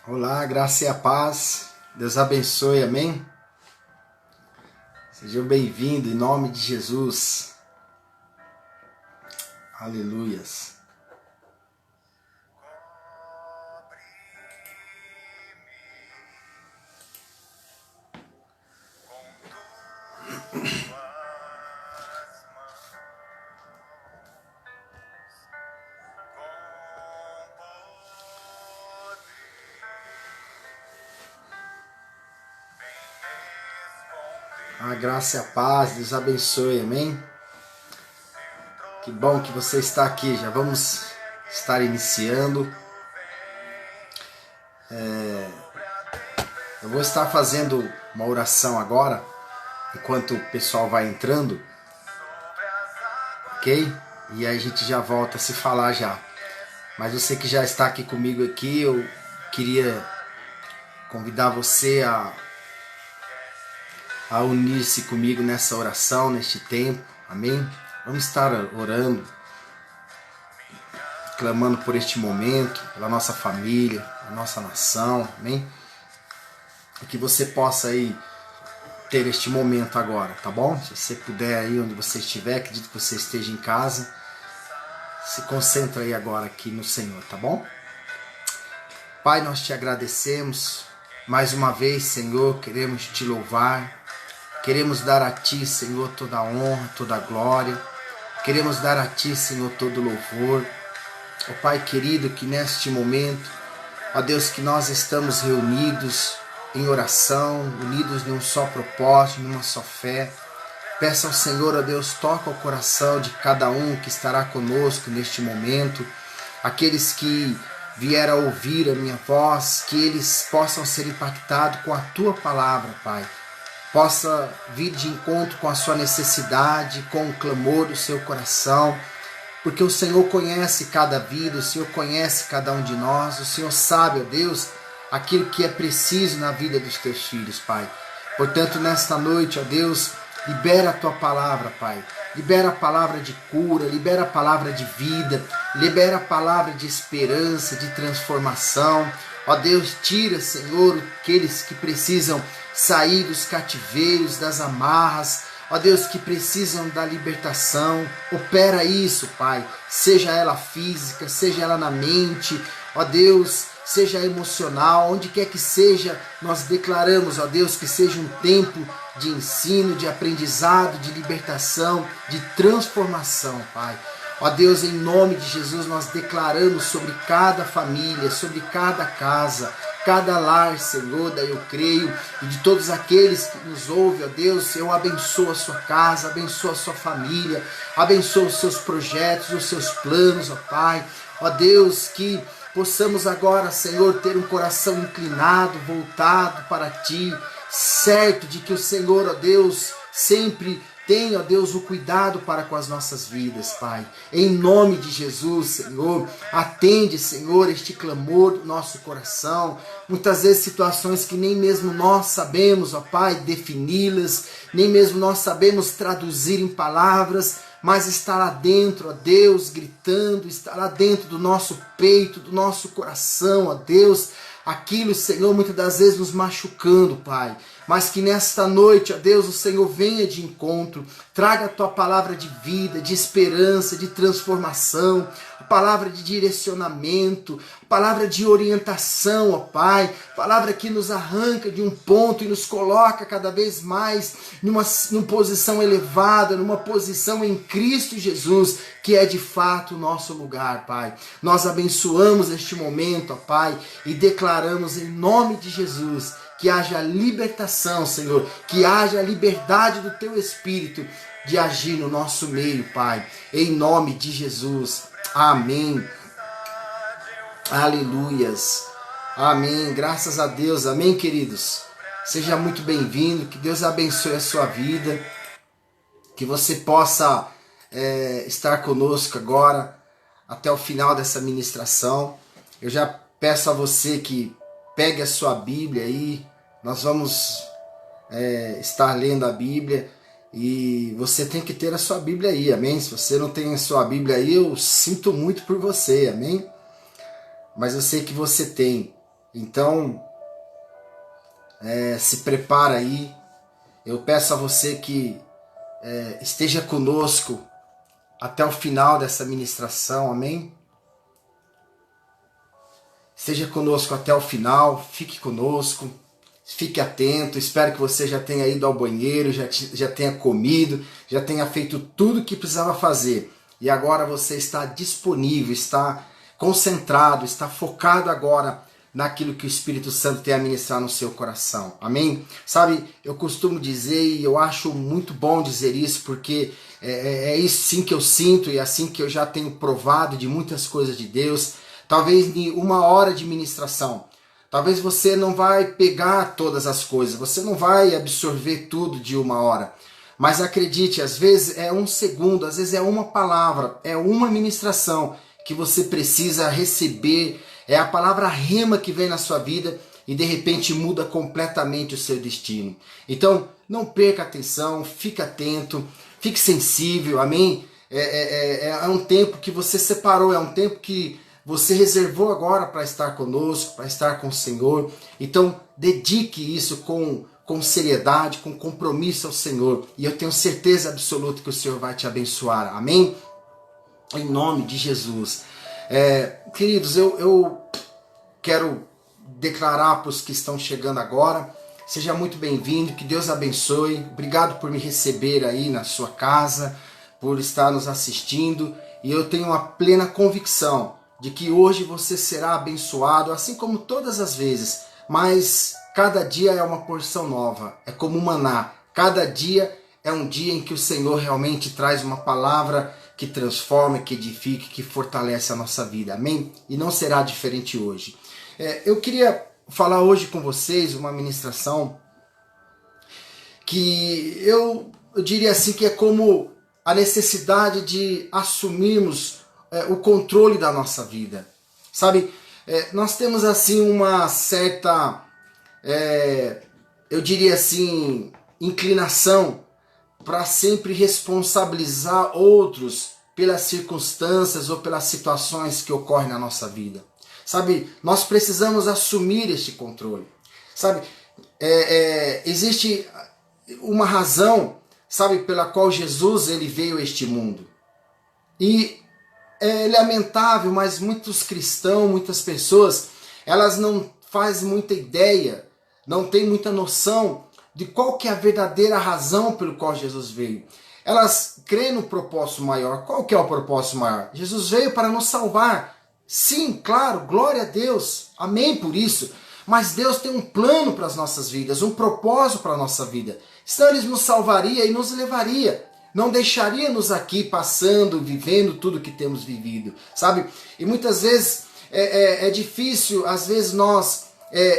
Olá, graça e a paz. Deus abençoe, amém? Sejam bem-vindos em nome de Jesus. Aleluias. A graça e a paz, Deus abençoe, amém? Que bom que você está aqui, já vamos estar iniciando. Eu vou estar fazendo uma oração agora, enquanto o pessoal vai entrando, ok? E aí a gente já volta a se falar já. Mas você que já está aqui comigo aqui, eu queria convidar você a unir-se comigo nessa oração, neste tempo, amém? Vamos estar orando, clamando por este momento, pela nossa família, pela nossa nação, amém? E que você possa aí ter este momento agora, tá bom? Se você puder aí onde você estiver, acredito que você esteja em casa, se concentra aí agora aqui no Senhor, tá bom? Pai, nós te agradecemos mais uma vez, Senhor, queremos te louvar. Queremos dar a Ti, Senhor, toda a honra, toda a glória. Queremos dar a Ti, Senhor, todo o louvor. Ó Pai querido, que neste momento, ó Deus, que nós estamos reunidos em oração, unidos em um só propósito, numa só fé. Peça ao Senhor, ó Deus, toca o coração de cada um que estará conosco neste momento. Aqueles que vieram a ouvir a minha voz, que eles possam ser impactados com a Tua palavra, Pai. Possa vir de encontro com a sua necessidade, com o clamor do seu coração, porque o Senhor conhece cada vida, o Senhor conhece cada um de nós, o Senhor sabe, ó Deus, aquilo que é preciso na vida dos teus filhos, Pai. Portanto, nesta noite, ó Deus, libera a tua palavra, Pai. Libera a palavra de cura, libera a palavra de vida, libera a palavra de esperança, de transformação. Ó Deus, tira, Senhor, aqueles que precisam sair dos cativeiros, das amarras, ó Deus, que precisam da libertação. Opera isso, Pai, seja ela física, seja ela na mente, ó Deus, seja emocional, onde quer que seja, nós declaramos, ó Deus, que seja um tempo de ensino, de aprendizado, de libertação, de transformação, Pai. Ó Deus, em nome de Jesus, nós declaramos sobre cada família, sobre cada casa, cada lar, Senhor, daí eu creio, e de todos aqueles que nos ouvem, ó Deus, eu abençoo a sua casa, abençoo a sua família, abençoo os seus projetos, os seus planos, ó Pai. Ó Deus, que possamos agora, Senhor, ter um coração inclinado, voltado para Ti, certo de que o Senhor, ó Deus, sempre tem, ó Deus, o cuidado para com as nossas vidas, Pai. Em nome de Jesus, Senhor, atende, Senhor, este clamor do nosso coração. Muitas vezes situações que nem mesmo nós sabemos, ó Pai, defini-las, nem mesmo nós sabemos traduzir em palavras, mas está lá dentro, ó Deus, gritando, está lá dentro do nosso peito, do nosso coração, ó Deus, aquilo, Senhor, muitas das vezes nos machucando, Pai. Mas que nesta noite, ó Deus, o Senhor venha de encontro, traga a Tua palavra de vida, de esperança, de transformação, a palavra de direcionamento, a palavra de orientação, ó Pai, palavra que nos arranca de um ponto e nos coloca cada vez mais numa posição elevada, numa posição em Cristo Jesus, que é de fato o nosso lugar, Pai. Nós abençoamos este momento, ó Pai, e declaramos em nome de Jesus que haja libertação, Senhor, que haja liberdade do Teu Espírito de agir no nosso meio, Pai, em nome de Jesus. Amém. Aleluias. Amém. Graças a Deus. Amém, queridos. Seja muito bem-vindo. Que Deus abençoe a sua vida. Que você possa estar conosco agora até o final dessa ministração. Eu já peço a você que pegue a sua Bíblia aí. Nós vamos estar lendo a Bíblia. E você tem que ter a sua Bíblia aí, amém? Se você não tem a sua Bíblia aí, eu sinto muito por você, amém? Mas eu sei que você tem. Então, se prepara aí. Eu peço a você que esteja conosco até o final dessa ministração, amém? Esteja conosco até o final, fique conosco, fique atento. Espero que você já tenha ido ao banheiro, já tenha comido, já tenha feito tudo o que precisava fazer. E agora você está disponível, está concentrado, está focado agora naquilo que o Espírito Santo tem a ministrar no seu coração. Amém? Sabe, eu costumo dizer, e eu acho muito bom dizer isso, porque é isso sim que eu sinto e é assim que eu já tenho provado de muitas coisas de Deus. Talvez em 1 hora de ministração, talvez você não vai pegar todas as coisas, você não vai absorver tudo de 1 hora. Mas acredite, às vezes é 1 segundo, às vezes é uma palavra, é uma ministração que você precisa receber. É a palavra rema que vem na sua vida e de repente muda completamente o seu destino. Então, não perca a atenção, fique atento, fique sensível, amém? É um tempo que você separou, é um tempo que você reservou agora para estar conosco, para estar com o Senhor. Então, dedique isso com seriedade, com compromisso ao Senhor. E eu tenho certeza absoluta que o Senhor vai te abençoar. Amém? Em nome de Jesus. Queridos, eu quero declarar para os que estão chegando agora, seja muito bem-vindo, que Deus abençoe. Obrigado por me receber aí na sua casa, por estar nos assistindo. E eu tenho a plena convicção de que hoje você será abençoado, assim como todas as vezes, mas cada dia é uma porção nova, é como um maná. Cada dia é um dia em que o Senhor realmente traz uma palavra que transforma, que edifica, que fortalece a nossa vida, amém? E não será diferente hoje. Eu queria falar hoje com vocês uma ministração que eu diria assim que é como a necessidade de assumirmos o controle da nossa vida. Sabe, nós temos assim uma certa, eu diria assim, inclinação para sempre responsabilizar outros pelas circunstâncias ou pelas situações que ocorrem na nossa vida. Sabe, nós precisamos assumir este controle. Sabe, existe uma razão, sabe, pela qual Jesus ele veio a este mundo. E é lamentável, mas muitos cristãos, muitas pessoas, elas não fazem muita ideia, não têm muita noção de qual que é a verdadeira razão pelo qual Jesus veio. Elas creem no propósito maior. Qual que é o propósito maior? Jesus veio para nos salvar. Sim, claro, glória a Deus. Amém por isso. Mas Deus tem um plano para as nossas vidas, um propósito para a nossa vida. Senão Ele nos salvaria e nos levaria. Não deixaria-nos aqui passando, vivendo tudo que temos vivido, sabe? E muitas vezes é difícil, às vezes nós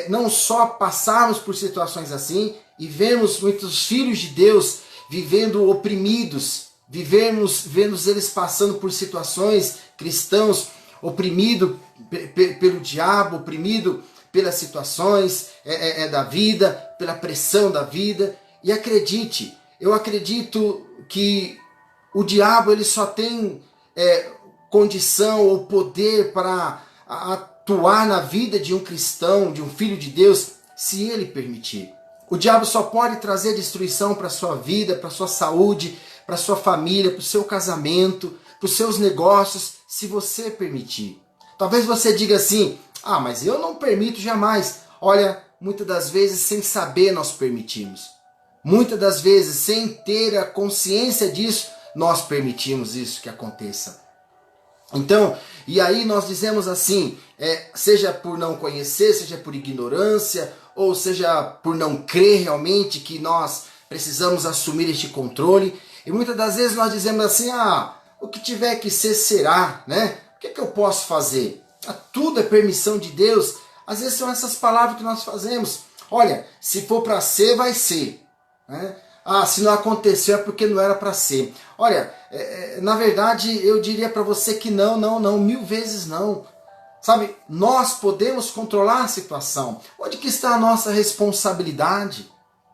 não só passarmos por situações assim e vemos muitos filhos de Deus vivendo oprimidos, vemos eles passando por situações, cristãos oprimidos pelo diabo, oprimido pelas situações da vida, pela pressão da vida. E acredite, eu acredito que o diabo ele só tem condição ou poder para atuar na vida de um cristão, de um filho de Deus, se ele permitir. O diabo só pode trazer destruição para a sua vida, para a sua saúde, para a sua família, para o seu casamento, para os seus negócios, se você permitir. Talvez você diga assim, mas eu não permito jamais. Olha, muitas das vezes sem saber nós permitimos. Muitas das vezes, sem ter a consciência disso, nós permitimos isso que aconteça. Então, e aí nós dizemos assim, seja por não conhecer, seja por ignorância, ou seja por não crer realmente que nós precisamos assumir este controle. E muitas das vezes nós dizemos assim, o que tiver que ser, será, né? O que eu posso fazer? Tudo é permissão de Deus. Às vezes são essas palavras que nós fazemos. Olha, se for para ser, vai ser. Né? Se não aconteceu é porque não era para ser. Olha, na verdade eu diria para você que não, 1000 vezes não. Sabe, nós podemos controlar a situação. Onde que está a nossa responsabilidade?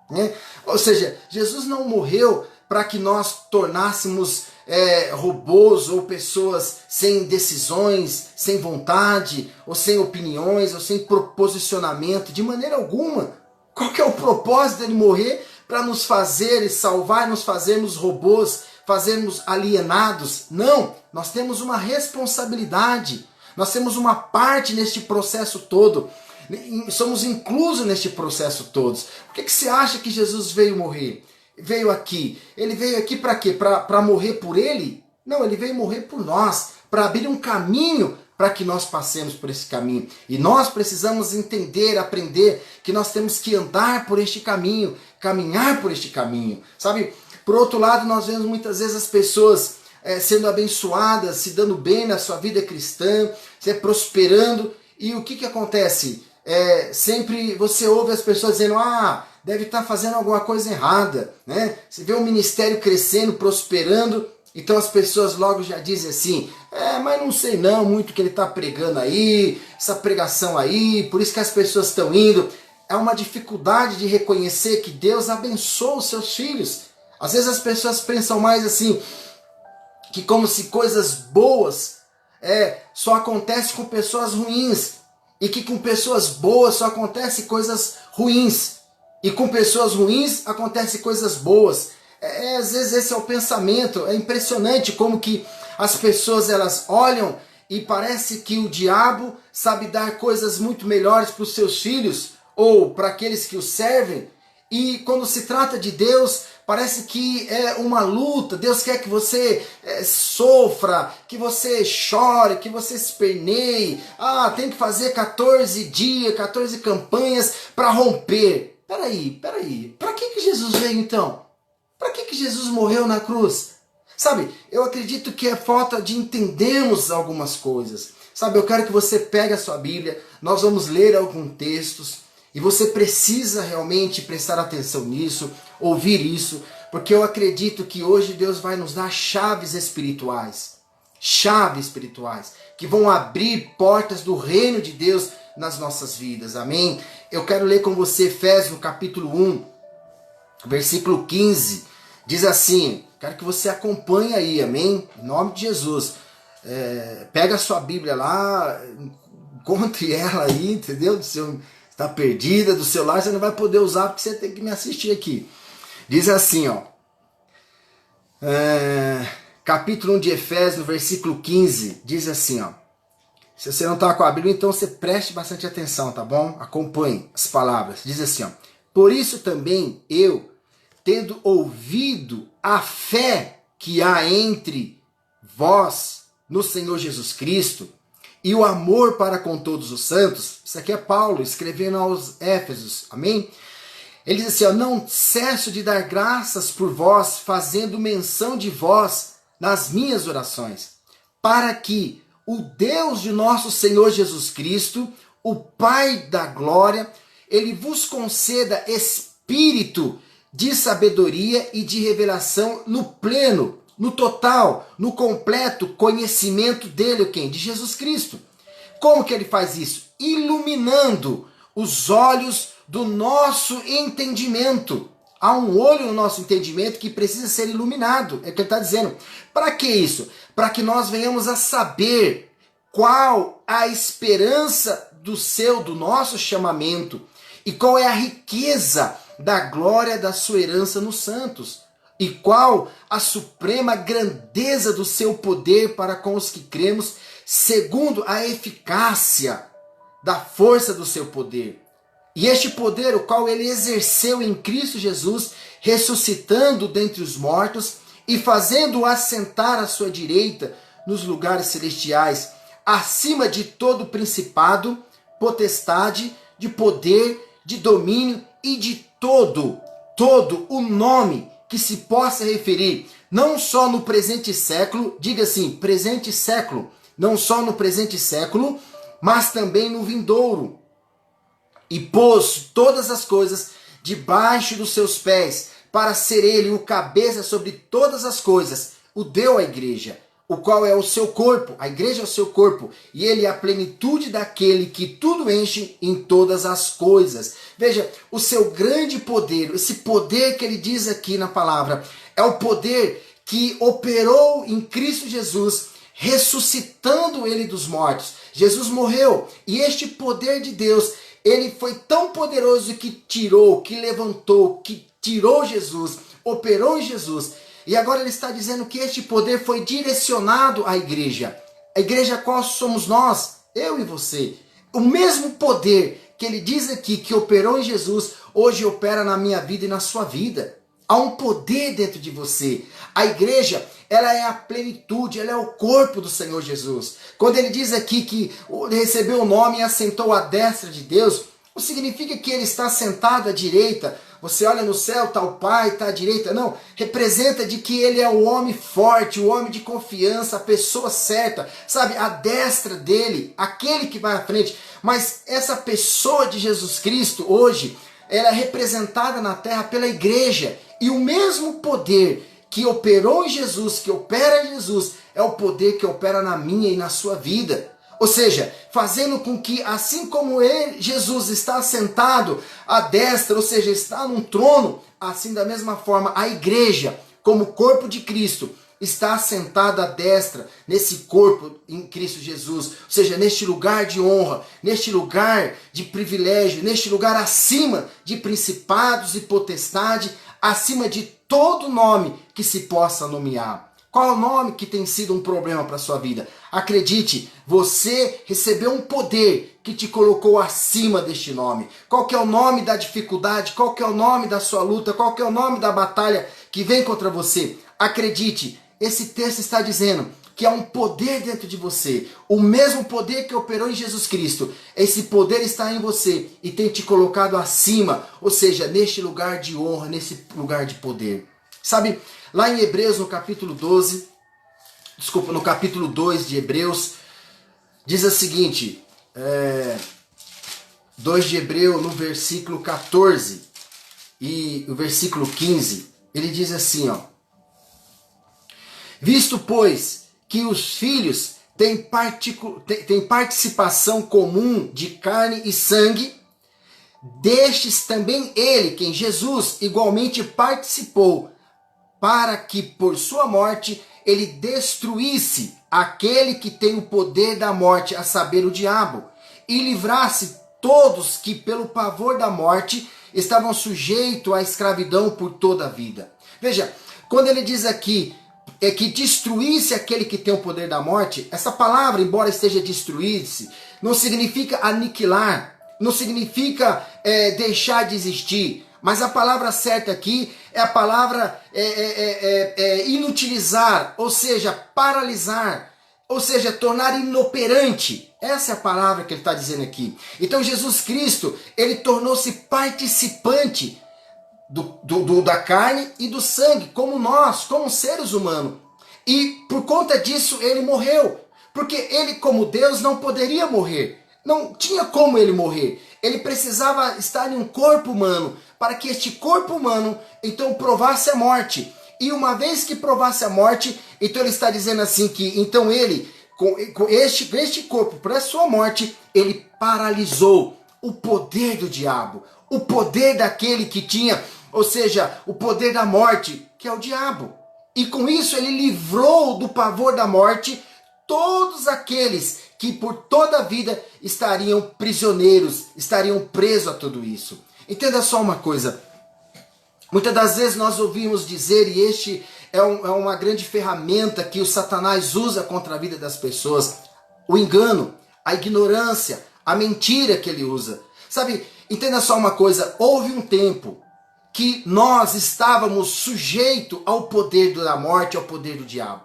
Né? Ou seja, Jesus não morreu para que nós tornássemos robôs ou pessoas sem decisões, sem vontade, ou sem opiniões, ou sem posicionamento, de maneira alguma. Qual que é o propósito dele morrer? Para nos fazer e salvar, nos fazermos robôs, fazermos alienados? Não, nós temos uma responsabilidade, nós temos uma parte neste processo todo, somos inclusos neste processo todo. Por que você acha que Jesus veio morrer? Veio aqui. Ele veio aqui para quê? Para morrer por ele? Não, ele veio morrer por nós, para abrir um caminho para que nós passemos por esse caminho. E nós precisamos entender, aprender que nós temos que andar por este caminho, caminhar por este caminho. Sabe? Por outro lado, nós vemos muitas vezes as pessoas sendo abençoadas, se dando bem na sua vida cristã, prosperando. E o que acontece? Sempre você ouve as pessoas dizendo, deve estar fazendo alguma coisa errada, né? Você vê o ministério crescendo, prosperando, então as pessoas logo já dizem assim, mas não sei não muito o que ele está pregando aí, essa pregação aí, por isso que as pessoas estão indo. É uma dificuldade de reconhecer que Deus abençoa os seus filhos. Às vezes as pessoas pensam mais assim, que como se coisas boas só acontecem com pessoas ruins, e que com pessoas boas só acontecem coisas ruins, e com pessoas ruins acontecem coisas boas. Às vezes esse é o pensamento. É impressionante como que as pessoas elas olham e parece que o diabo sabe dar coisas muito melhores para os seus filhos ou para aqueles que o servem, e quando se trata de Deus, parece que é uma luta. Deus quer que você sofra, que você chore, que você esperneie. Tem que fazer 14 dias, 14 campanhas para romper. Peraí. Para que Jesus veio então? Para que Jesus morreu na cruz? Sabe, eu acredito que é falta de entendermos algumas coisas. Sabe, eu quero que você pegue a sua Bíblia, nós vamos ler alguns textos, e você precisa realmente prestar atenção nisso, ouvir isso, porque eu acredito que hoje Deus vai nos dar chaves espirituais, que vão abrir portas do reino de Deus nas nossas vidas, amém? Eu quero ler com você Efésios no capítulo 1, versículo 15, diz assim, quero que você acompanhe aí, amém? Em nome de Jesus, pega a sua Bíblia lá, encontre ela aí, entendeu? Está perdida do celular, você não vai poder usar porque você tem que me assistir aqui. Diz assim, capítulo 1 de Efésios, no versículo 15, diz assim, se você não está com a Bíblia, então você preste bastante atenção, tá bom? Acompanhe as palavras. Diz assim, por isso também eu, tendo ouvido a fé que há entre vós no Senhor Jesus Cristo, e o amor para com todos os santos, isso aqui é Paulo escrevendo aos Éfesos, amém? Ele diz assim, não cesso de dar graças por vós, fazendo menção de vós nas minhas orações, para que o Deus de nosso Senhor Jesus Cristo, o Pai da glória, ele vos conceda espírito de sabedoria e de revelação no pleno, no total, no completo conhecimento dele, quem? De Jesus Cristo. Como que ele faz isso? Iluminando os olhos do nosso entendimento. Há um olho no nosso entendimento que precisa ser iluminado. É o que ele está dizendo. Para que isso? Para que nós venhamos a saber qual a esperança do nosso chamamento e qual é a riqueza da glória da sua herança nos santos. E qual a suprema grandeza do seu poder para com os que cremos, segundo a eficácia da força do seu poder. E este poder, o qual ele exerceu em Cristo Jesus, ressuscitando dentre os mortos e fazendo-o assentar à sua direita nos lugares celestiais, acima de todo principado, potestade, de poder, de domínio e de todo o nome que se possa referir, não só no presente século, diga assim, presente século, não só no presente século, mas também no vindouro. E pôs todas as coisas debaixo dos seus pés, para ser ele o cabeça sobre todas as coisas, o deu à igreja, o qual é o seu corpo, a igreja é o seu corpo, e ele é a plenitude daquele que tudo enche em todas as coisas. Veja, o seu grande poder, esse poder que ele diz aqui na palavra, É o poder que operou em Cristo Jesus, ressuscitando ele dos mortos. Jesus morreu e este poder de Deus, ele foi tão poderoso que tirou, que levantou, que tirou Jesus, operou em Jesus. E agora ele está dizendo que este poder foi direcionado à igreja. A igreja qual somos nós, eu e você. O mesmo poder que ele diz aqui que operou em Jesus, hoje opera na minha vida e na sua vida. Há um poder dentro de você. A igreja, ela é a plenitude, ela é o corpo do Senhor Jesus. Quando ele diz aqui que recebeu o nome e assentou à destra de Deus, não significa que ele está sentado à direita. Você olha no céu, está o Pai, está à direita. Não, representa de que ele é o homem forte, o homem de confiança, a pessoa certa, sabe? A destra dele, aquele que vai à frente. Mas essa pessoa de Jesus Cristo, hoje, ela é representada na terra pela igreja. E o mesmo poder que operou em Jesus, que opera em Jesus, é o poder que opera na minha e na sua vida. Ou seja, fazendo com que, assim como ele, Jesus está sentado à destra, ou seja, está num trono, assim da mesma forma a igreja, como corpo de Cristo, está sentada à destra, nesse corpo em Cristo Jesus, ou seja, neste lugar de honra, neste lugar de privilégio, neste lugar acima de principados e potestade, acima de todo nome que se possa nomear. Qual é o nome que tem sido um problema para a sua vida? Acredite, você recebeu um poder que te colocou acima deste nome. Qual que é o nome da dificuldade? Qual que é o nome da sua luta? Qual que é o nome da batalha que vem contra você? Acredite, esse texto está dizendo que há um poder dentro de você. O mesmo poder que operou em Jesus Cristo. Esse poder está em você e tem te colocado acima, ou seja, neste lugar de honra, nesse lugar de poder. Sabe, lá em Hebreus, no capítulo 2 de Hebreus, diz o seguinte, 2 de Hebreus, no versículo 14 e o versículo 15, ele diz assim, ó: visto, pois, que os filhos têm participação comum de carne e sangue, destes também ele, quem Jesus, igualmente participou, para que por sua morte ele destruísse aquele que tem o poder da morte, a saber, o diabo, e livrasse todos que pelo pavor da morte estavam sujeitos à escravidão por toda a vida. Veja, quando ele diz aqui que destruísse aquele que tem o poder da morte, essa palavra, embora esteja destruir-se, não significa aniquilar, não significa deixar de existir. Mas a palavra certa aqui é a palavra inutilizar, ou seja, paralisar, ou seja, tornar inoperante. Essa é a palavra que ele está dizendo aqui. Então Jesus Cristo, ele tornou-se participante da carne e do sangue, como nós, como seres humanos. E por conta disso ele morreu, porque ele, como Deus, não poderia morrer. Não tinha como ele morrer. Ele precisava estar em um corpo humano, para que este corpo humano, então, provasse a morte. E uma vez que provasse a morte, então ele está dizendo assim que, então ele, com este corpo, para a sua morte, ele paralisou o poder do diabo, o poder daquele que tinha, ou seja, o poder da morte, que é o diabo. E com isso ele livrou do pavor da morte todos aqueles que por toda a vida estariam prisioneiros, estariam presos a tudo isso. Entenda só uma coisa, muitas das vezes nós ouvimos dizer, e este é uma grande ferramenta que o Satanás usa contra a vida das pessoas, o engano, a ignorância, a mentira que ele usa. Sabe, entenda só uma coisa, houve um tempo que nós estávamos sujeitos ao poder da morte, ao poder do diabo.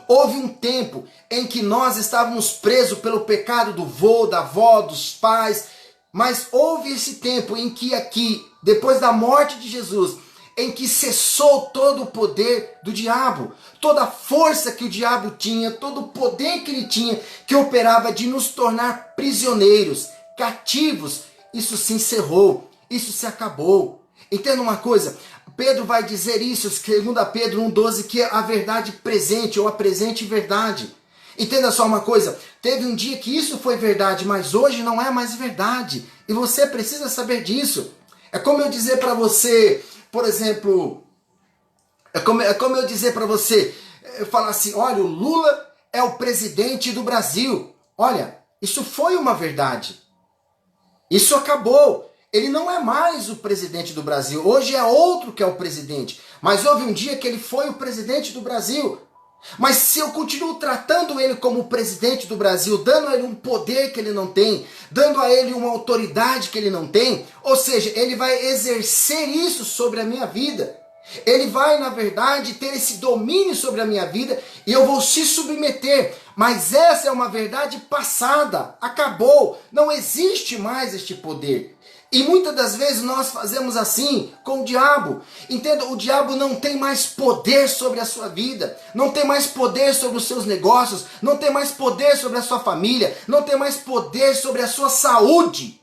Houve um tempo em que nós estávamos presos pelo pecado do vô, da avó, dos pais, mas houve esse tempo em que aqui, depois da morte de Jesus, em que cessou todo o poder do diabo, toda a força que o diabo tinha, todo o poder que ele tinha, que operava de nos tornar prisioneiros, cativos, isso se encerrou, isso se acabou. Entenda uma coisa, Pedro vai dizer isso, 2 Pedro 1,12, que é a verdade presente, ou a presente verdade. Entenda só uma coisa, teve um dia que isso foi verdade, mas hoje não é mais verdade. E você precisa saber disso. É como eu dizer para você, por exemplo, É como eu dizer para você, falar assim, olha, o Lula é o presidente do Brasil. Olha, isso foi uma verdade. Isso acabou. Ele não é mais o presidente do Brasil. Hoje é outro que é o presidente. Mas houve um dia que ele foi o presidente do Brasil. Mas se eu continuo tratando ele como o presidente do Brasil, dando a ele um poder que ele não tem, dando a ele uma autoridade que ele não tem, ou seja, ele vai exercer isso sobre a minha vida. Ele vai, na verdade, ter esse domínio sobre a minha vida e eu vou se submeter. Mas essa é uma verdade passada, acabou, não existe mais este poder. E muitas das vezes nós fazemos assim com o diabo. Entenda, o diabo não tem mais poder sobre a sua vida, não tem mais poder sobre os seus negócios, não tem mais poder sobre a sua família, não tem mais poder sobre a sua saúde.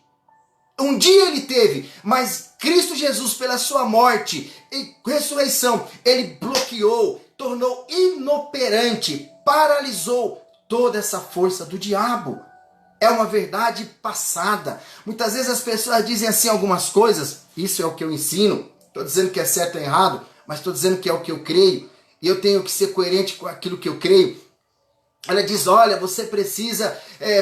Um dia ele teve, mas Cristo Jesus, pela sua morte e ressurreição, ele bloqueou, tornou inoperante, paralisou toda essa força do diabo. É uma verdade passada. Muitas vezes as pessoas dizem assim algumas coisas, isso é o que eu ensino, estou dizendo que é certo ou errado, mas estou dizendo que é o que eu creio, e eu tenho que ser coerente com aquilo que eu creio. Ela diz, olha, você precisa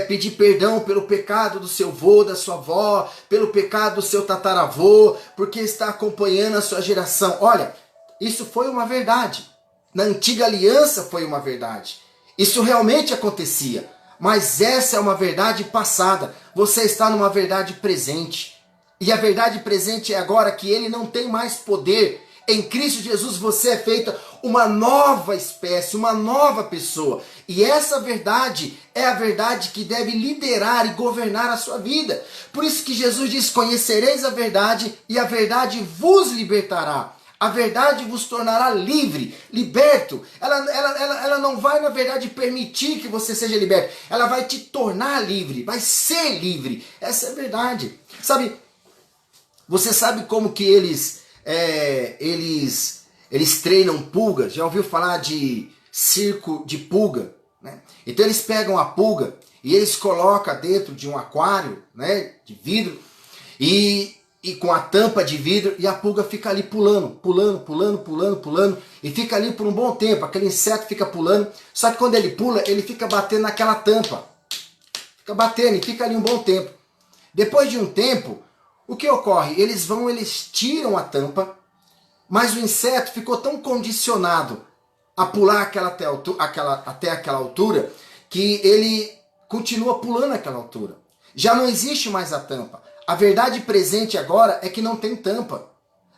pedir perdão pelo pecado do seu avô, da sua avó, pelo pecado do seu tataravô, porque está acompanhando a sua geração. Olha, isso foi uma verdade. Na antiga aliança foi uma verdade. Isso realmente acontecia. Mas essa é uma verdade passada. Você está numa verdade presente. E a verdade presente é agora que ele não tem mais poder. Em Cristo Jesus você é feita uma nova espécie, uma nova pessoa. E essa verdade é a verdade que deve liderar e governar a sua vida. Por isso que Jesus diz, conhecereis a verdade e a verdade vos libertará. A verdade vos tornará livre, liberto. Ela não vai, na verdade, permitir que você seja liberto. Ela vai te tornar livre, vai ser livre. Essa é a verdade. Sabe, você sabe como que eles treinam pulgas? Já ouviu falar de circo de pulga? Né? Então eles pegam a pulga e eles colocam dentro de um aquário, né, de vidro e com a tampa de vidro, e a pulga fica ali pulando, e fica ali por um bom tempo, aquele inseto fica pulando, só que quando ele pula, ele fica batendo naquela tampa, fica batendo e fica ali um bom tempo. Depois de um tempo, o que ocorre? Eles tiram a tampa, mas o inseto ficou tão condicionado a pular até aquela altura, que ele continua pulando aquela altura. Já não existe mais a tampa. A verdade presente agora é que não tem tampa,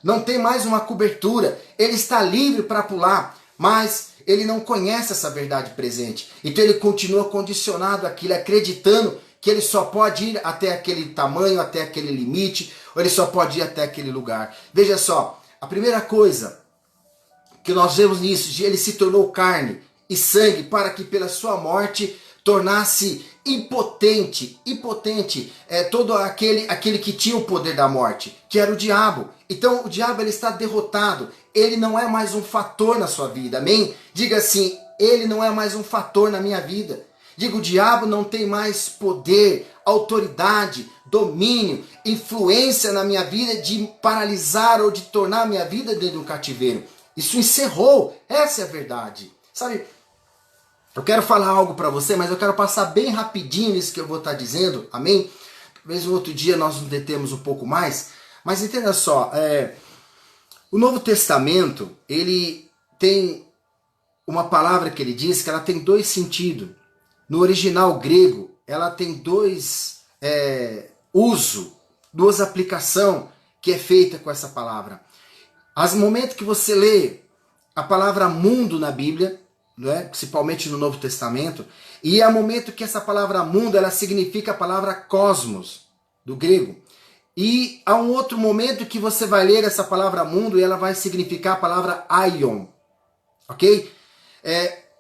não tem mais uma cobertura, ele está livre para pular, mas ele não conhece essa verdade presente. Então ele continua condicionado àquilo, acreditando que ele só pode ir até aquele tamanho, até aquele limite, ou ele só pode ir até aquele lugar. Veja só, a primeira coisa que nós vemos nisso, ele se tornou carne e sangue para que pela sua morte tornasse impotente todo aquele que tinha o poder da morte, que era o diabo. Então o diabo ele está derrotado, ele não é mais um fator na sua vida, amém? Diga assim, ele não é mais um fator na minha vida. Diga, o diabo não tem mais poder, autoridade, domínio, influência na minha vida de paralisar ou de tornar a minha vida dentro de um cativeiro. Isso encerrou, essa é a verdade. Sabe, eu quero falar algo para você, mas eu quero passar bem rapidinho isso que eu vou estar dizendo, amém? Talvez um outro dia nós nos detemos um pouco mais, mas entenda só, o Novo Testamento, ele tem uma palavra que ele diz que ela tem dois sentidos. No original grego, ela tem dois usos, duas aplicações que é feita com essa palavra. No momento que você lê a palavra mundo na Bíblia, né, principalmente no Novo Testamento, e há momento que essa palavra mundo, ela significa a palavra cosmos, do grego. E há um outro momento que você vai ler essa palavra mundo e ela vai significar a palavra aion, ok?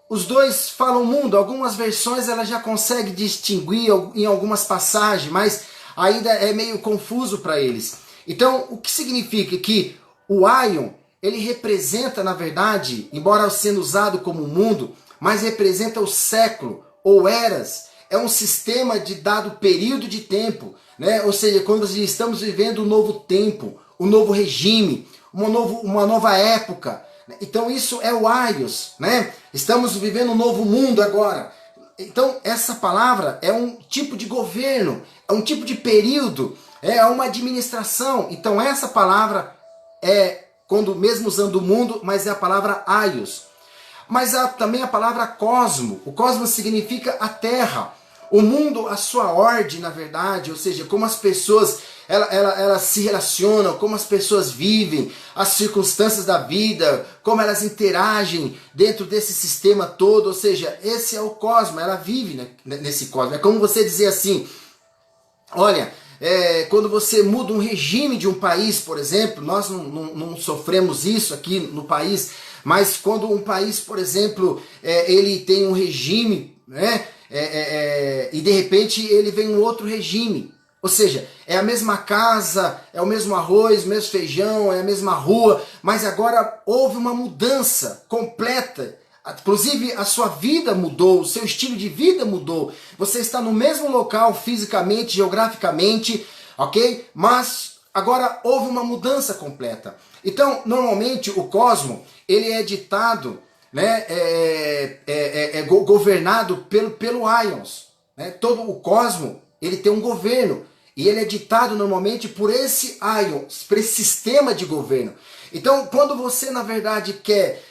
Os dois falam mundo, algumas versões ela já consegue distinguir em algumas passagens, mas ainda é meio confuso para eles. Então, o que significa que o aion, ele representa, na verdade, embora sendo usado como mundo, mas representa o século ou eras. É um sistema de dado período de tempo, né? Ou seja, quando estamos vivendo um novo tempo, um novo regime, uma nova época, Então isso é o Aios, né? Estamos vivendo um novo mundo agora. Então essa palavra é um tipo de governo, é um tipo de período, é uma administração. Então essa palavra é, quando mesmo usando o mundo, mas é a palavra Aios. Mas há também a palavra cosmo. O cosmo significa a terra. O mundo, a sua ordem, na verdade, ou seja, como as pessoas elas se relacionam, como as pessoas vivem, as circunstâncias da vida, como elas interagem dentro desse sistema todo, ou seja, esse é o cosmo, ela vive nesse cosmo. É como você dizer assim, olha, quando você muda um regime de um país, por exemplo, nós não sofremos isso aqui no país, mas quando um país, por exemplo, ele tem um regime, né, e de repente ele vem um outro regime, ou seja, é a mesma casa, é o mesmo arroz, o mesmo feijão, é a mesma rua, mas agora houve uma mudança completa. Inclusive a sua vida mudou, o seu estilo de vida mudou. Você está no mesmo local fisicamente, geograficamente, ok? Mas agora houve uma mudança completa. Então, normalmente o cosmo, ele é ditado, né, governado pelo Aions. Né? Todo o cosmo, ele tem um governo. E ele é ditado normalmente por esse Aions, por esse sistema de governo. Então, quando você, na verdade, quer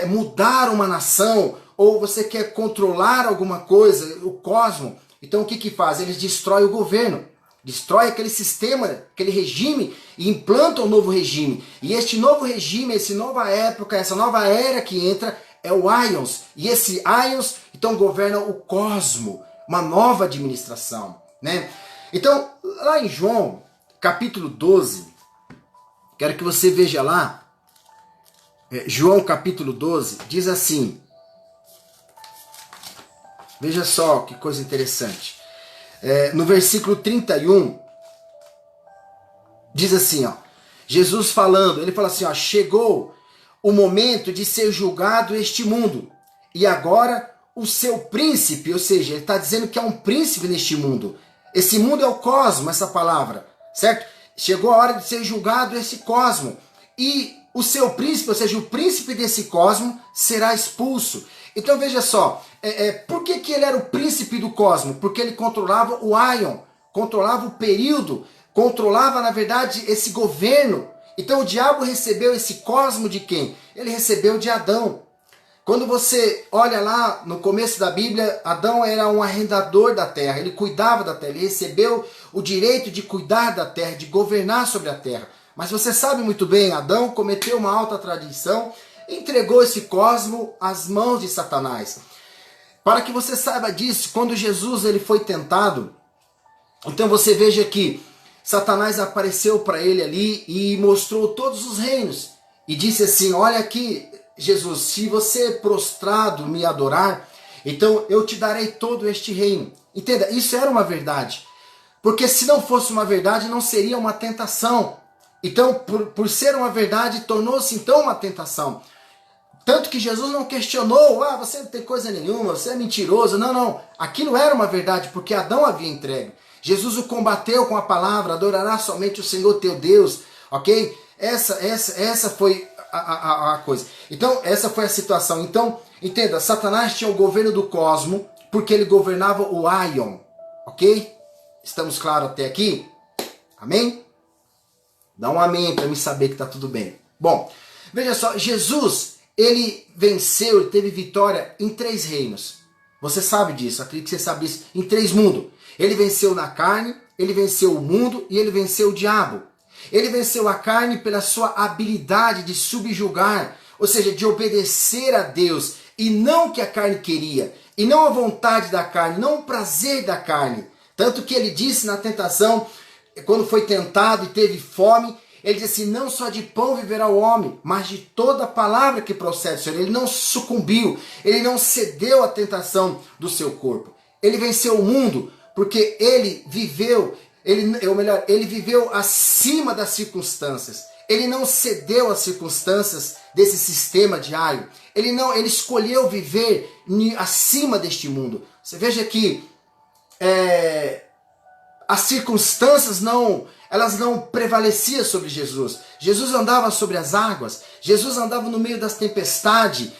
mudar uma nação, ou você quer controlar alguma coisa, o cosmo, então o que faz? Eles destroem o governo, destrói aquele sistema, aquele regime, e implantam um novo regime. E este novo regime, essa nova época, essa nova era que entra, é o Aions. E esse Aions, então, governa o cosmo, uma nova administração, né? Então, lá em João, capítulo 12, quero que você veja lá, João capítulo 12, diz assim, veja só que coisa interessante, no versículo 31, diz assim, ó, Jesus falando, ele fala assim, ó, chegou o momento de ser julgado este mundo, e agora o seu príncipe, ou seja, ele está dizendo que é um príncipe neste mundo. Esse mundo é o cosmo, essa palavra, certo? Chegou a hora de ser julgado esse cosmo. E o seu príncipe, ou seja, o príncipe desse cosmo, será expulso. Então veja só, por que ele era o príncipe do cosmo? Porque ele controlava o Aion, controlava o período, controlava, na verdade, esse governo. Então o diabo recebeu esse cosmo de quem? Ele recebeu de Adão. Quando você olha lá no começo da Bíblia, Adão era um arrendador da terra, ele cuidava da terra, ele recebeu o direito de cuidar da terra, de governar sobre a terra. Mas você sabe muito bem, Adão cometeu uma alta traição, entregou esse cosmo às mãos de Satanás. Para que você saiba disso, quando Jesus ele foi tentado, então você veja que Satanás apareceu para ele ali e mostrou todos os reinos. E disse assim, olha aqui, Jesus, se você prostrado me adorar, então eu te darei todo este reino. Entenda, isso era uma verdade. Porque se não fosse uma verdade, não seria uma tentação. Então, por ser uma verdade, tornou-se então uma tentação. Tanto que Jesus não questionou, você não tem coisa nenhuma, você é mentiroso. Não, não. Aquilo era uma verdade, porque Adão havia entregue. Jesus o combateu com a palavra, adorará somente o Senhor teu Deus. Ok? Essa foi a coisa. Então, essa foi a situação. Então, entenda, Satanás tinha o governo do cosmo, porque ele governava o Aion. Ok? Estamos claros até aqui? Amém? Dá um amém para me saber que está tudo bem. Bom, veja só, Jesus, ele venceu, ele teve vitória em 3 reinos. Você sabe disso, acredito que você sabe disso. Em 3 mundos. Ele venceu na carne, ele venceu o mundo e ele venceu o diabo. Ele venceu a carne pela sua habilidade de subjugar, ou seja, de obedecer a Deus, e não o que a carne queria, e não a vontade da carne, não o prazer da carne. Tanto que ele disse na tentação, quando foi tentado e teve fome, ele disse assim, não só de pão viverá o homem, mas de toda palavra que procede do Senhor. Ele não sucumbiu, ele não cedeu à tentação do seu corpo. Ele venceu o mundo porque ele viveu, ele viveu acima das circunstâncias. Ele não cedeu às circunstâncias desse sistema diário. Ele escolheu viver acima deste mundo. Você veja que as circunstâncias elas não prevaleciam sobre Jesus. Jesus andava sobre as águas, Jesus andava no meio das tempestades.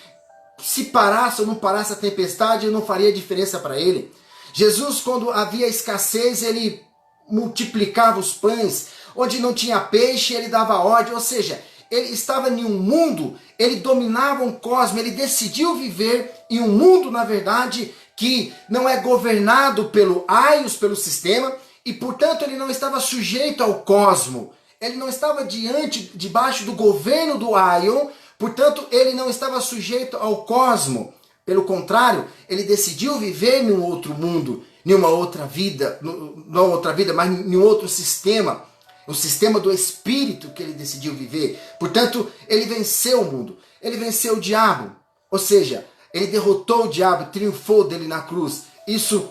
Se parasse ou não parasse a tempestade, não faria diferença para ele. Jesus, quando havia escassez, ele multiplicava os pães. Onde não tinha peixe, ele dava ordem. Ou seja, ele estava em um mundo, ele dominava um cosmos, ele decidiu viver em um mundo, na verdade, que não é governado pelo aios, pelo sistema, e portanto ele não estava sujeito ao cosmo. Ele não estava debaixo do governo do aion, portanto ele não estava sujeito ao cosmo. Pelo contrário, ele decidiu viver em um outro mundo, em uma outra vida, não outra vida, mas em um outro sistema, o sistema do espírito que ele decidiu viver. Portanto, ele venceu o mundo, ele venceu o diabo, ou seja, ele derrotou o diabo, triunfou dele na cruz. Isso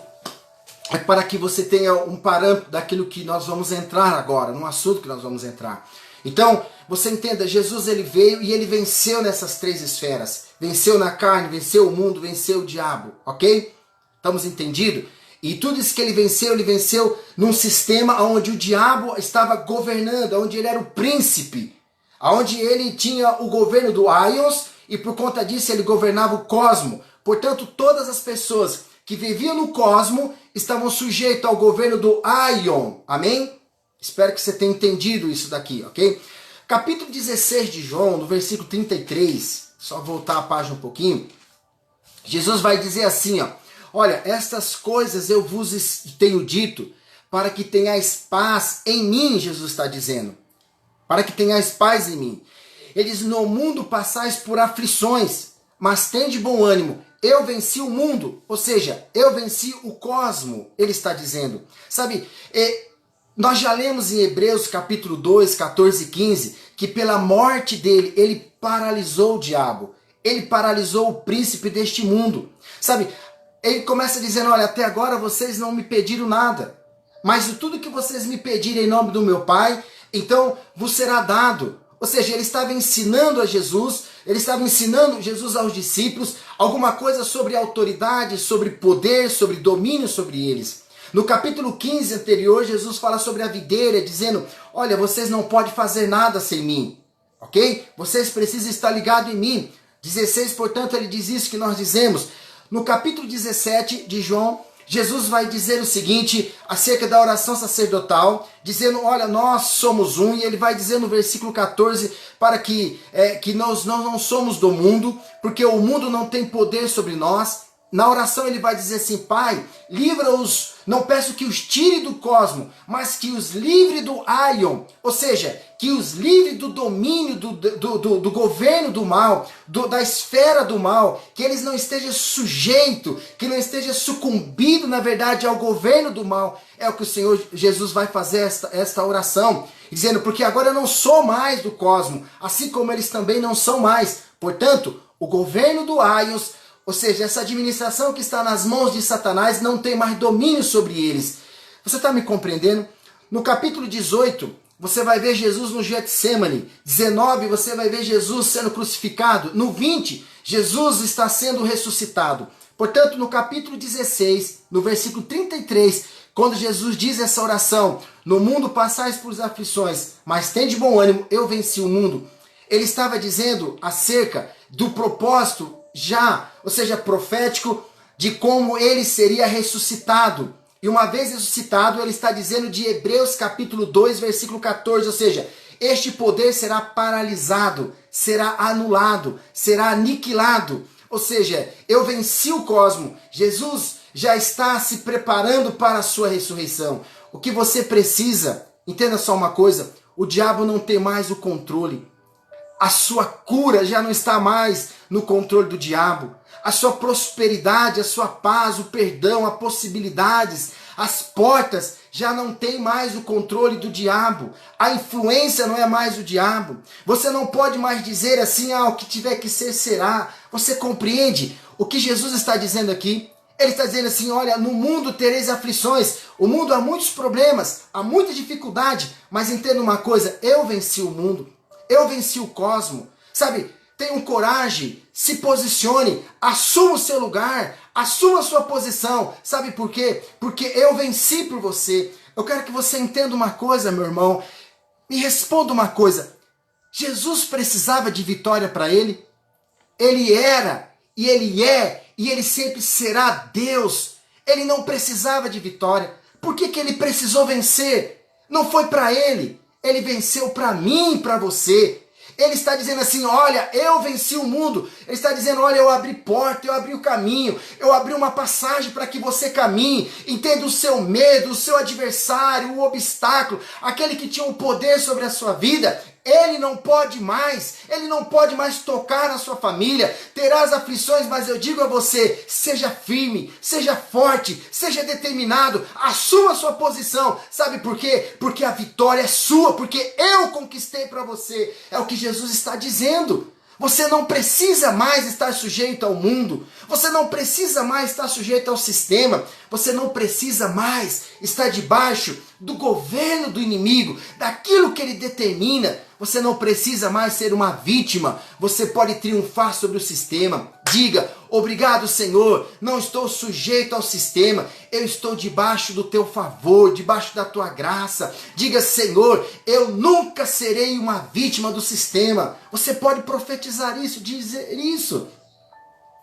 é para que você tenha um parâmetro daquilo que nós vamos entrar agora, num assunto que nós vamos entrar. Então, você entenda, Jesus ele veio e ele venceu nessas três esferas. Venceu na carne, venceu o mundo, venceu o diabo, ok? Estamos entendidos? E tudo isso que ele venceu num sistema onde o diabo estava governando, onde ele era o príncipe, onde ele tinha o governo do Aios e por conta disso ele governava o cosmo. Portanto, todas as pessoas que viviam no cosmo estavam sujeitos ao governo do Aion, amém? Espero que você tenha entendido isso daqui, ok? Capítulo 16 de João, no versículo 33, só voltar a página um pouquinho, Jesus vai dizer assim, ó, olha, estas coisas eu vos tenho dito para que tenhais paz em mim, Jesus está dizendo, para que tenhais paz em mim. Ele diz, no mundo passais por aflições, mas tende bom ânimo, eu venci o mundo, ou seja, eu venci o cosmo, ele está dizendo. Sabe, nós já lemos em Hebreus capítulo 2, 14 e 15, que pela morte dele, ele paralisou o diabo. Ele paralisou o príncipe deste mundo. Sabe, ele começa dizendo, olha, até agora vocês não me pediram nada. Mas tudo que vocês me pedirem em nome do meu Pai, então vos será dado. Ou seja, ele estava ensinando a Jesus, ele estava ensinando Jesus aos discípulos, alguma coisa sobre autoridade, sobre poder, sobre domínio sobre eles. No capítulo 15 anterior, Jesus fala sobre a videira, dizendo, olha, vocês não podem fazer nada sem mim, ok? Vocês precisam estar ligados em mim. 16, portanto, ele diz isso que nós dizemos. No capítulo 17 de João, Jesus vai dizer o seguinte, acerca da oração sacerdotal, dizendo, olha, nós somos um, e ele vai dizer no versículo 14, para que nós não somos do mundo, porque o mundo não tem poder sobre nós. Na oração ele vai dizer assim, Pai, livra-os, não peço que os tire do cosmo, mas que os livre do Aion, ou seja, que os livre do domínio, do governo do mal, da esfera do mal, que eles não estejam sujeitos, que não estejam sucumbidos, na verdade, ao governo do mal. É o que o Senhor Jesus vai fazer esta oração, dizendo, porque agora eu não sou mais do cosmo, assim como eles também não são mais. Portanto, o governo do Aios, ou seja, essa administração que está nas mãos de Satanás não tem mais domínio sobre eles. Você está me compreendendo? No capítulo 18, você vai ver Jesus no Getsemane. 19, você vai ver Jesus sendo crucificado. No 20, Jesus está sendo ressuscitado. Portanto, no capítulo 16, no versículo 33, quando Jesus diz essa oração, no mundo passais por aflições, mas tende bom ânimo, eu venci o mundo. Ele estava dizendo acerca do propósito ou seja, profético, de como ele seria ressuscitado. E uma vez ressuscitado, ele está dizendo de Hebreus capítulo 2, versículo 14, ou seja, este poder será paralisado, será anulado, será aniquilado. Ou seja, eu venci o cosmo. Jesus já está se preparando para a sua ressurreição. O que você precisa, entenda só uma coisa, o diabo não tem mais o controle. A sua cura já não está mais no controle do diabo. A sua prosperidade, a sua paz, o perdão, as possibilidades, as portas já não tem mais o controle do diabo. A influência não é mais do diabo. Você não pode mais dizer assim, o que tiver que ser, será. Você compreende o que Jesus está dizendo aqui? Ele está dizendo assim, olha, no mundo tereis aflições. O mundo há muitos problemas, há muita dificuldade. Mas entenda uma coisa, eu venci o mundo. Eu venci o cosmo, sabe? Tenham coragem, se posicione, assuma o seu lugar, assuma a sua posição. Sabe por quê? Porque eu venci por você. Eu quero que você entenda uma coisa, meu irmão. Me responda uma coisa. Jesus precisava de vitória para ele. Ele era, e ele é, e ele sempre será Deus. Ele não precisava de vitória. Por que ele precisou vencer? Não foi para ele. Ele venceu para mim e para você. Ele está dizendo assim, olha, eu venci o mundo. Ele está dizendo, olha, eu abri porta, eu abri o caminho, eu abri uma passagem para que você caminhe. Entenda o seu medo, o seu adversário, o obstáculo, aquele que tinha o poder sobre a sua vida. Ele não pode mais tocar na sua família, terá as aflições, mas eu digo a você, seja firme, seja forte, seja determinado, assuma a sua posição. Sabe por quê? Porque a vitória é sua, porque eu conquistei para você, é o que Jesus está dizendo. Você não precisa mais estar sujeito ao mundo, você não precisa mais estar sujeito ao sistema, você não precisa mais estar debaixo do governo do inimigo, daquilo que ele determina. Você não precisa mais ser uma vítima, você pode triunfar sobre o sistema. Diga, obrigado Senhor, não estou sujeito ao sistema, eu estou debaixo do teu favor, debaixo da tua graça. Diga, Senhor, eu nunca serei uma vítima do sistema. Você pode profetizar isso, dizer isso.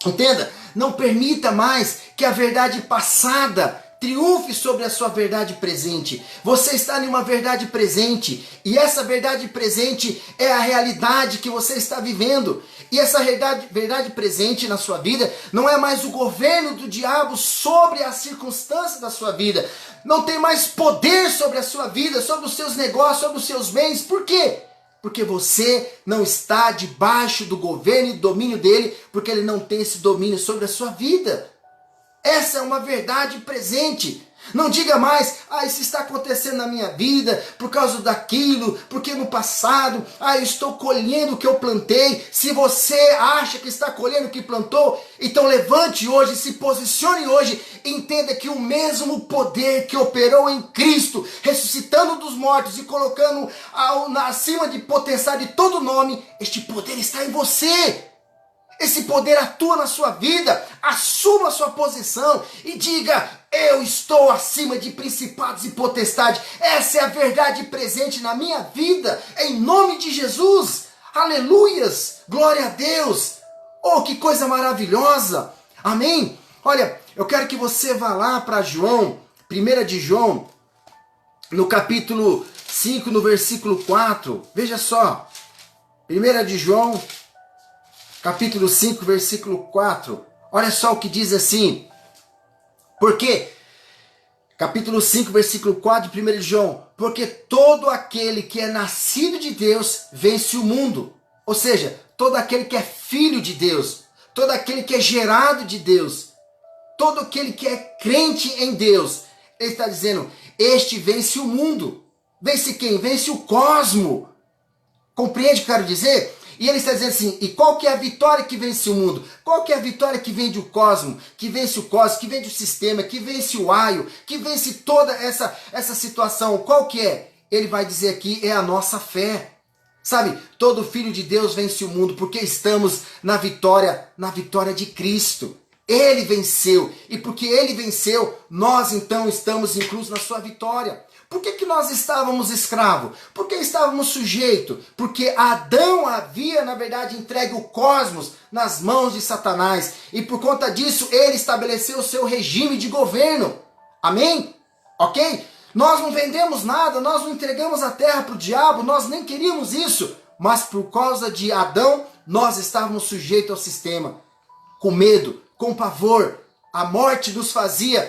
Entenda, não permita mais que a verdade passada triunfe sobre a sua verdade presente. Você está em uma verdade presente, e essa verdade presente é a realidade que você está vivendo. E essa verdade presente na sua vida não é mais o governo do diabo sobre as circunstâncias da sua vida. Não tem mais poder sobre a sua vida, sobre os seus negócios, sobre os seus bens. Por quê? Porque você não está debaixo do governo e domínio dele, porque ele não tem esse domínio sobre a sua vida. Essa é uma verdade presente. Não diga mais, isso está acontecendo na minha vida por causa daquilo, porque no passado, eu estou colhendo o que eu plantei. Se você acha que está colhendo o que plantou, então levante hoje, se posicione hoje, entenda que o mesmo poder que operou em Cristo, ressuscitando dos mortos e colocando acima de potestade de todo nome, este poder está em você. Esse poder atua na sua vida, assuma a sua posição e diga, eu estou acima de principados e potestades. Essa é a verdade presente na minha vida, em nome de Jesus. Aleluias, glória a Deus. Oh, que coisa maravilhosa, amém? Olha, eu quero que você vá lá para João, 1 de João, no capítulo 5, no versículo 4, veja só, 1 de João, capítulo 5, versículo 4. Olha só o que diz assim. Porque, capítulo 5, versículo 4 de 1 de João. Porque todo aquele que é nascido de Deus vence o mundo. Ou seja, todo aquele que é filho de Deus. Todo aquele que é gerado de Deus. Todo aquele que é crente em Deus. Ele está dizendo, este vence o mundo. Vence quem? Vence o cosmo. Compreende o que eu quero dizer? E ele está dizendo assim, e qual que é a vitória que vence o mundo? Qual que é a vitória que vence o cosmo? Que vence o cosmos, que vence o sistema, que vence o aio, que vence toda essa situação? Qual que é? Ele vai dizer aqui, é a nossa fé. Sabe, todo filho de Deus vence o mundo, porque estamos na vitória de Cristo. Ele venceu, e porque ele venceu, nós então estamos inclusos na sua vitória. Por que nós estávamos escravos? Por que estávamos sujeitos? Porque Adão havia, na verdade, entregue o cosmos nas mãos de Satanás. E por conta disso, ele estabeleceu o seu regime de governo. Amém? Ok? Nós não vendemos nada, nós não entregamos a terra para o diabo, nós nem queríamos isso. Mas por causa de Adão, nós estávamos sujeitos ao sistema. Com medo, com pavor. A morte nos fazia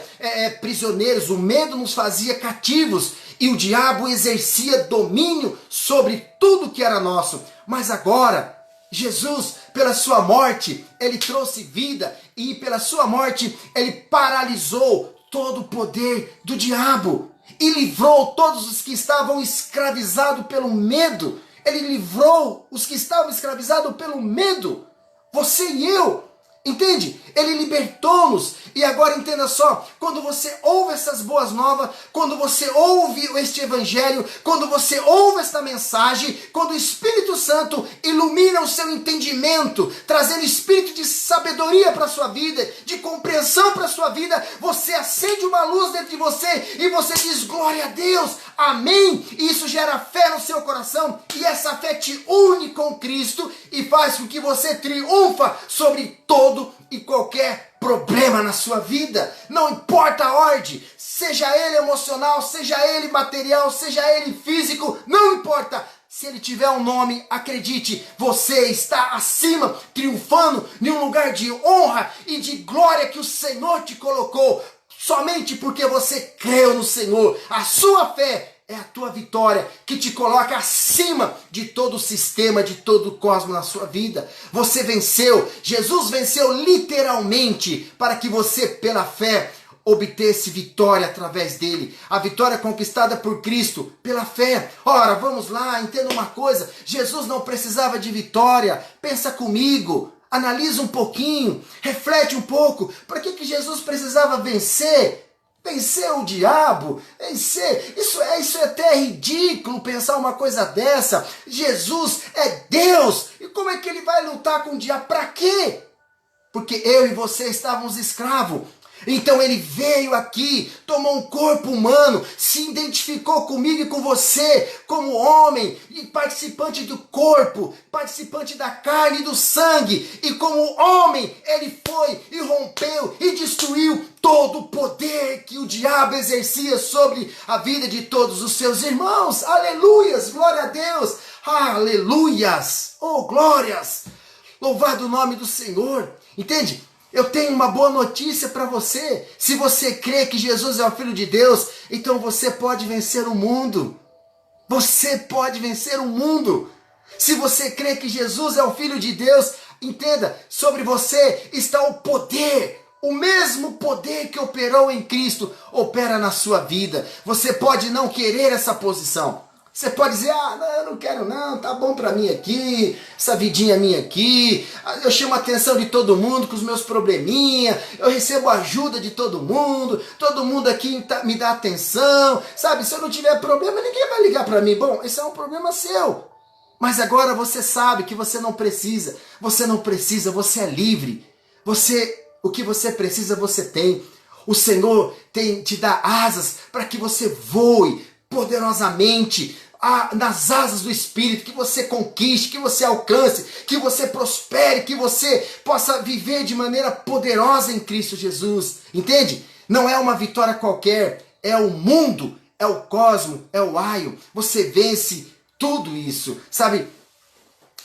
prisioneiros, o medo nos fazia cativos e o diabo exercia domínio sobre tudo que era nosso. Mas agora, Jesus, pela sua morte, ele trouxe vida e pela sua morte, ele paralisou todo o poder do diabo e livrou todos os que estavam escravizados pelo medo. Ele livrou os que estavam escravizados pelo medo. Você e eu. Entende? Ele libertou-nos. E agora entenda só, quando você ouve essas boas novas, quando você ouve este evangelho, quando você ouve esta mensagem, quando o Espírito Santo ilumina o seu entendimento, trazendo espírito de sabedoria para a sua vida, de compreensão para a sua vida, você acende uma luz dentro de você e você diz glória a Deus, amém. E isso gera fé no seu coração e essa fé te une com Cristo e faz com que você triunfa sobre todo e qualquer problema na sua vida. Não importa a ordem, seja ele emocional, seja ele material, seja ele físico, não importa. Se ele tiver um nome, acredite, você está acima, triunfando em um lugar de honra e de glória que o Senhor te colocou, somente porque você creu no Senhor. A sua fé é a tua vitória que te coloca acima de todo o sistema, de todo o cosmos na sua vida. Você venceu, Jesus venceu literalmente para que você, pela fé, obtesse vitória através dele. A vitória conquistada por Cristo pela fé. Ora, vamos lá, entenda uma coisa. Jesus não precisava de vitória. Pensa comigo. Analisa um pouquinho. Reflete um pouco. Para que Jesus precisava vencer? Vencer o diabo? Vencer? Isso é até ridículo pensar uma coisa dessa. Jesus é Deus. E como é que ele vai lutar com o diabo? Para quê? Porque eu e você estávamos escravos. Então ele veio aqui, tomou um corpo humano, se identificou comigo e com você, como homem e participante do corpo, participante da carne e do sangue. E como homem, ele foi e rompeu e destruiu todo o poder que o diabo exercia sobre a vida de todos os seus irmãos. Aleluias, glória a Deus, aleluias, oh glórias, louvado o nome do Senhor, entende? Eu tenho uma boa notícia para você. Se você crê que Jesus é o Filho de Deus, então você pode vencer o mundo. Você pode vencer o mundo. Se você crê que Jesus é o Filho de Deus, entenda, sobre você está o poder. O mesmo poder que operou em Cristo opera na sua vida. Você pode não querer essa posição. Você pode dizer, não, eu não quero não, tá bom pra mim aqui, essa vidinha minha aqui, eu chamo a atenção de todo mundo com os meus probleminhas, eu recebo ajuda de todo mundo aqui me dá atenção, sabe, se eu não tiver problema, ninguém vai ligar pra mim. Bom, esse é um problema seu, mas agora você sabe que você não precisa, você é livre, o que você precisa você tem, o Senhor te dá asas para que você voe poderosamente nas asas do Espírito, que você conquiste, que você alcance, que você prospere, que você possa viver de maneira poderosa em Cristo Jesus, entende? Não é uma vitória qualquer, é o mundo, é o cosmos, é o aio, você vence tudo isso, sabe?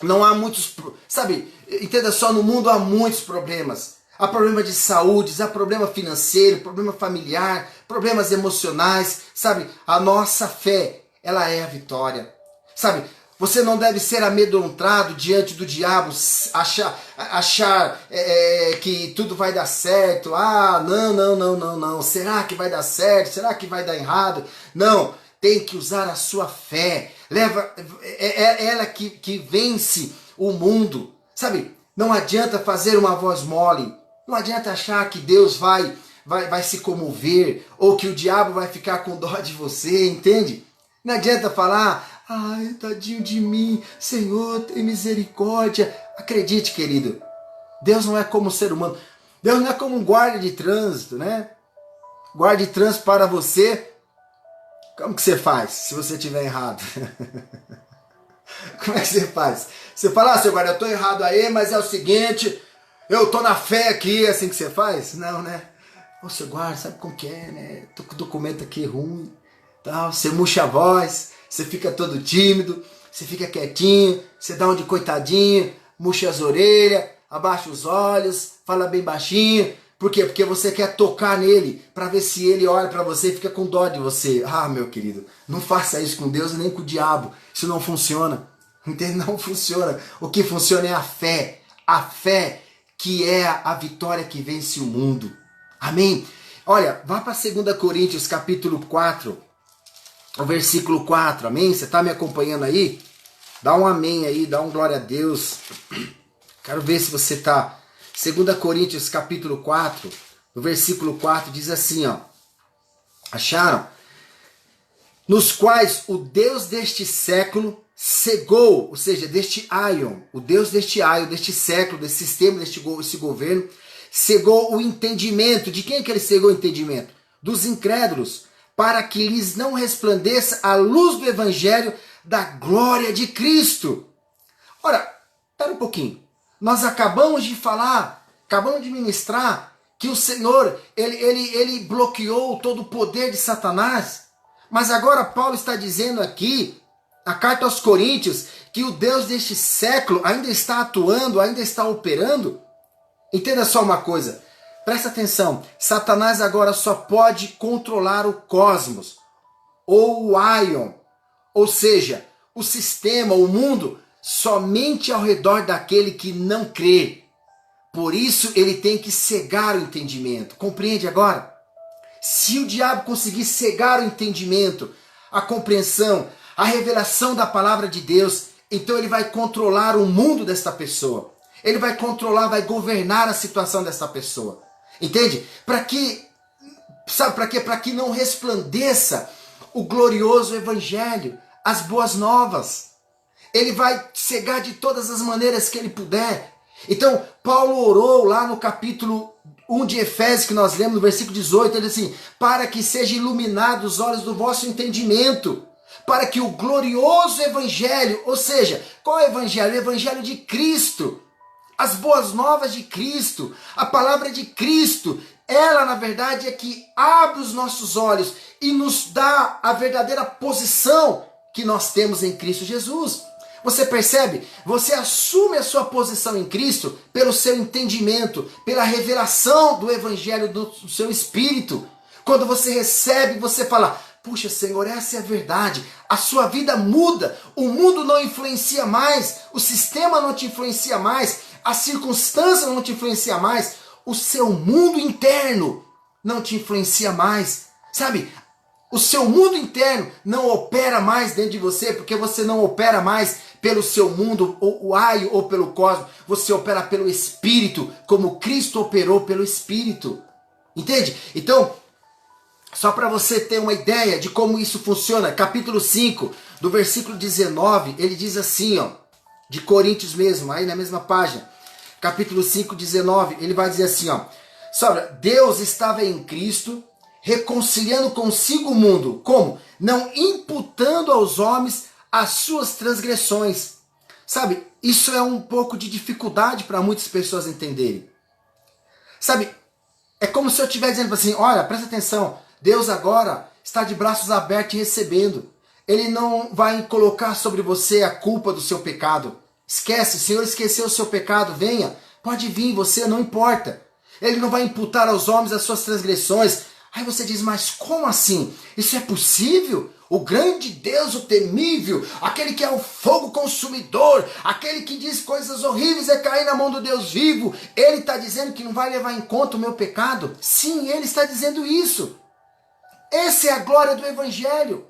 Não há muitos, sabe, entenda só, no mundo há muitos problemas. Há problema de saúde, há problema financeiro, problema familiar, problemas emocionais, sabe? A nossa fé, ela é a vitória, sabe? Você não deve ser amedrontado diante do diabo, achar que tudo vai dar certo. Não. Será que vai dar certo? Será que vai dar errado? Não, tem que usar a sua fé. É ela que vence o mundo, sabe? Não adianta fazer uma voz mole. Não adianta achar que Deus vai se comover ou que o diabo vai ficar com dó de você, entende? Não adianta falar, ai, tadinho de mim, Senhor, tem misericórdia. Acredite, querido, Deus não é como um ser humano. Deus não é como um guarda de trânsito, né? Guarda de trânsito para você. Como que você faz se você estiver errado? Como é que você faz? Você fala, seu guarda, eu estou errado aí, mas é o seguinte... Eu tô na fé aqui, é assim que você faz? Não, né? Ô, seu guarda, sabe como que é, né? Tô com o documento aqui ruim, tal. Você murcha a voz, você fica todo tímido, você fica quietinho, você dá um de coitadinho, murcha as orelhas, abaixa os olhos, fala bem baixinho. Por quê? Porque você quer tocar nele, para ver se ele olha para você e fica com dó de você. Ah, meu querido, não faça isso com Deus e nem com o diabo. Isso não funciona. Entende? Não funciona. O que funciona é a fé. A fé que é a vitória que vence o mundo. Amém? Olha, vá para 2 Coríntios capítulo 4, o versículo 4, amém? Você está me acompanhando aí? Dá um amém aí, dá um glória a Deus. Quero ver se você está 2 Coríntios capítulo 4, no versículo 4, diz assim, ó. Acharam? Nos quais o Deus deste século cegou, ou seja, deste aion, o Deus deste aion, deste século, desse sistema, desse governo, cegou o entendimento. De quem é que ele cegou o entendimento? Dos incrédulos, para que lhes não resplandeça a luz do evangelho da glória de Cristo. Ora, espera um pouquinho. Nós acabamos de falar, acabamos de ministrar que o Senhor, ele bloqueou todo o poder de Satanás. Mas agora Paulo está dizendo aqui, na carta aos Coríntios, que o Deus deste século ainda está atuando, ainda está operando. Entenda só uma coisa, presta atenção, Satanás agora só pode controlar o cosmos, ou o aion, ou seja, o sistema, o mundo, somente ao redor daquele que não crê. Por isso ele tem que cegar o entendimento, compreende agora? Se o diabo conseguir cegar o entendimento, a compreensão, a revelação da palavra de Deus, então ele vai controlar o mundo desta pessoa. Ele vai controlar, vai governar a situação dessa pessoa. Entende? Para que, sabe para quê? Para que não resplandeça o glorioso evangelho, as boas novas. Ele vai cegar de todas as maneiras que ele puder. Então, Paulo orou lá no capítulo 1 de Efésios, que nós lemos no versículo 18, ele diz assim, para que sejam iluminados os olhos do vosso entendimento, para que o glorioso evangelho, ou seja, qual é o evangelho? O evangelho de Cristo, as boas novas de Cristo, a palavra de Cristo, ela na verdade é que abre os nossos olhos e nos dá a verdadeira posição que nós temos em Cristo Jesus. Você percebe? Você assume a sua posição em Cristo pelo seu entendimento, pela revelação do evangelho do seu espírito. Quando você recebe, você fala, puxa Senhor, essa é a verdade. A sua vida muda, o mundo não influencia mais, o sistema não te influencia mais, a circunstância não te influencia mais, o seu mundo interno não te influencia mais. Sabe? O seu mundo interno não opera mais dentro de você, porque você não opera mais pelo seu mundo, ou o aio, ou pelo cosmos. Você opera pelo Espírito, como Cristo operou pelo Espírito. Entende? Então, só para você ter uma ideia de como isso funciona, capítulo 5, do versículo 19, ele diz assim, ó, de Coríntios mesmo, aí na mesma página, capítulo 5, 19, ele vai dizer assim, ó, Deus estava em Cristo, reconciliando consigo o mundo, como? Não imputando aos homens as suas transgressões. Sabe, isso é um pouco de dificuldade para muitas pessoas entenderem. Sabe, é como se eu estivesse dizendo assim, olha, presta atenção, Deus agora está de braços abertos e recebendo. Ele não vai colocar sobre você a culpa do seu pecado. Esquece, o Senhor esqueceu o seu pecado, venha, pode vir, você não importa. Ele não vai imputar aos homens as suas transgressões. Aí você diz, mas como assim? Isso é possível? O grande Deus, o temível, aquele que é o fogo consumidor, aquele que diz coisas horríveis é cair na mão do Deus vivo, ele está dizendo que não vai levar em conta o meu pecado? Sim, ele está dizendo isso. Essa é a glória do Evangelho.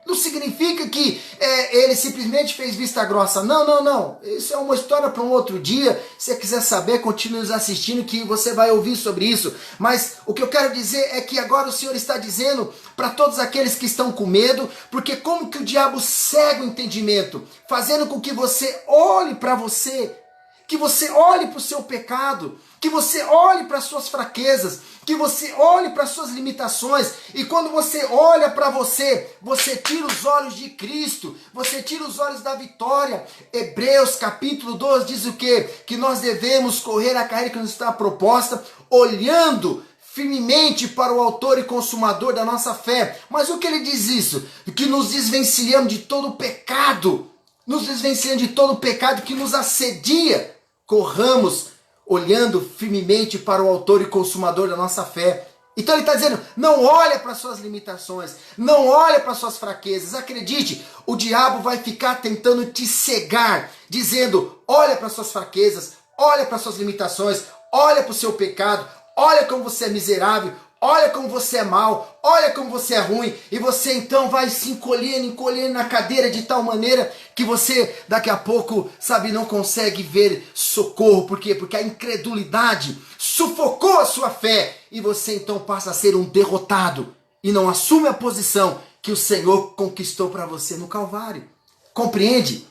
Não significa que ele simplesmente fez vista grossa. Não, não, não. Isso é uma história para um outro dia. Se você quiser saber, continue nos assistindo que você vai ouvir sobre isso. Mas o que eu quero dizer é que agora o Senhor está dizendo para todos aqueles que estão com medo, porque como que o diabo cega o entendimento, fazendo com que você olhe para você, que você olhe para o seu pecado, que você olhe para as suas fraquezas, que você olhe para as suas limitações, e quando você olha para você, você tira os olhos de Cristo, você tira os olhos da vitória. Hebreus capítulo 12 diz o quê? Que nós devemos correr a carreira que nos está proposta, olhando firmemente para o autor e consumador da nossa fé. Mas o que ele diz isso? Que nos desvencilhamos de todo o pecado, nos desvencilhamos de todo o pecado que nos assedia. Corramos olhando firmemente para o autor e consumador da nossa fé. Então ele está dizendo, não olha para as suas limitações, não olha para as suas fraquezas. Acredite, o diabo vai ficar tentando te cegar, dizendo, olha para as suas fraquezas, olha para as suas limitações, olha para o seu pecado, olha como você é miserável, olha como você é mal, olha como você é ruim, e você então vai se encolhendo na cadeira de tal maneira que você daqui a pouco, sabe, não consegue ver socorro. Por quê? Porque a incredulidade sufocou a sua fé, e você então passa a ser um derrotado, e não assume a posição que o Senhor conquistou para você no Calvário. Compreende?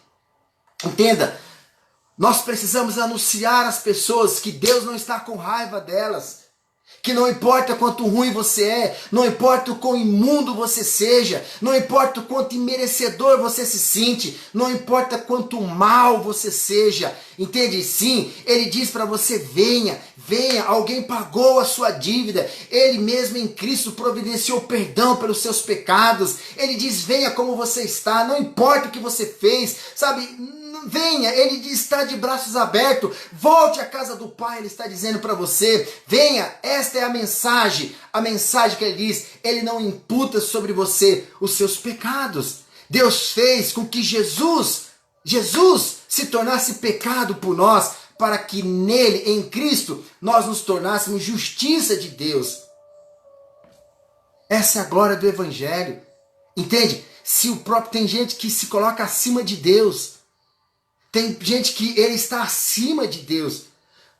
Entenda, nós precisamos anunciar às pessoas que Deus não está com raiva delas, que não importa quanto ruim você é, não importa o quão imundo você seja, não importa o quanto imerecedor você se sente, não importa quanto mal você seja, entende? Sim, ele diz para você, venha, alguém pagou a sua dívida, ele mesmo em Cristo providenciou perdão pelos seus pecados, ele diz, venha como você está, não importa o que você fez, sabe? Venha, ele está de braços abertos, volte à casa do Pai, ele está dizendo para você, venha, esta é a mensagem que ele diz, ele não imputa sobre você os seus pecados. Deus fez com que Jesus se tornasse pecado por nós, para que nele, em Cristo, nós nos tornássemos justiça de Deus. Essa é a glória do Evangelho, entende? Tem gente que se coloca acima de Deus, tem gente que ele está acima de Deus.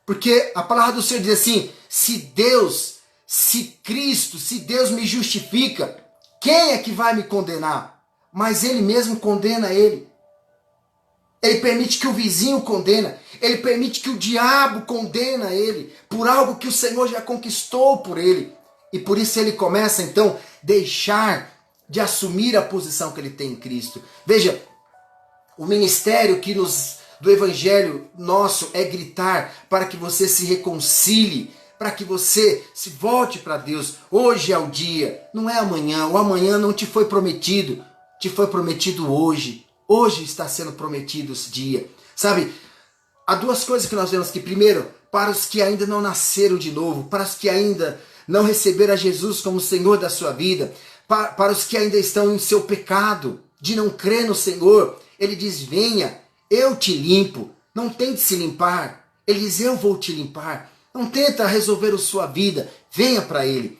Porque a palavra do Senhor diz assim, se Deus me justifica, quem é que vai me condenar? Mas ele mesmo condena ele. Ele permite que o vizinho condena. Ele permite que o diabo condena ele por algo que o Senhor já conquistou por ele. E por isso ele começa então a deixar de assumir a posição que ele tem em Cristo. Veja, o ministério do Evangelho nosso é gritar para que você se reconcilie, para que você se volte para Deus. Hoje é o dia, não é amanhã. O amanhã não te foi prometido, te foi prometido hoje. Hoje está sendo prometido esse dia. Sabe, há duas coisas que nós vemos aqui. Primeiro, para os que ainda não nasceram de novo, para os que ainda não receberam a Jesus como Senhor da sua vida, para os que ainda estão em seu pecado, de não crer no Senhor, ele diz, venha, eu te limpo. Não tente se limpar. Ele diz, eu vou te limpar. Não tenta resolver a sua vida. Venha para ele.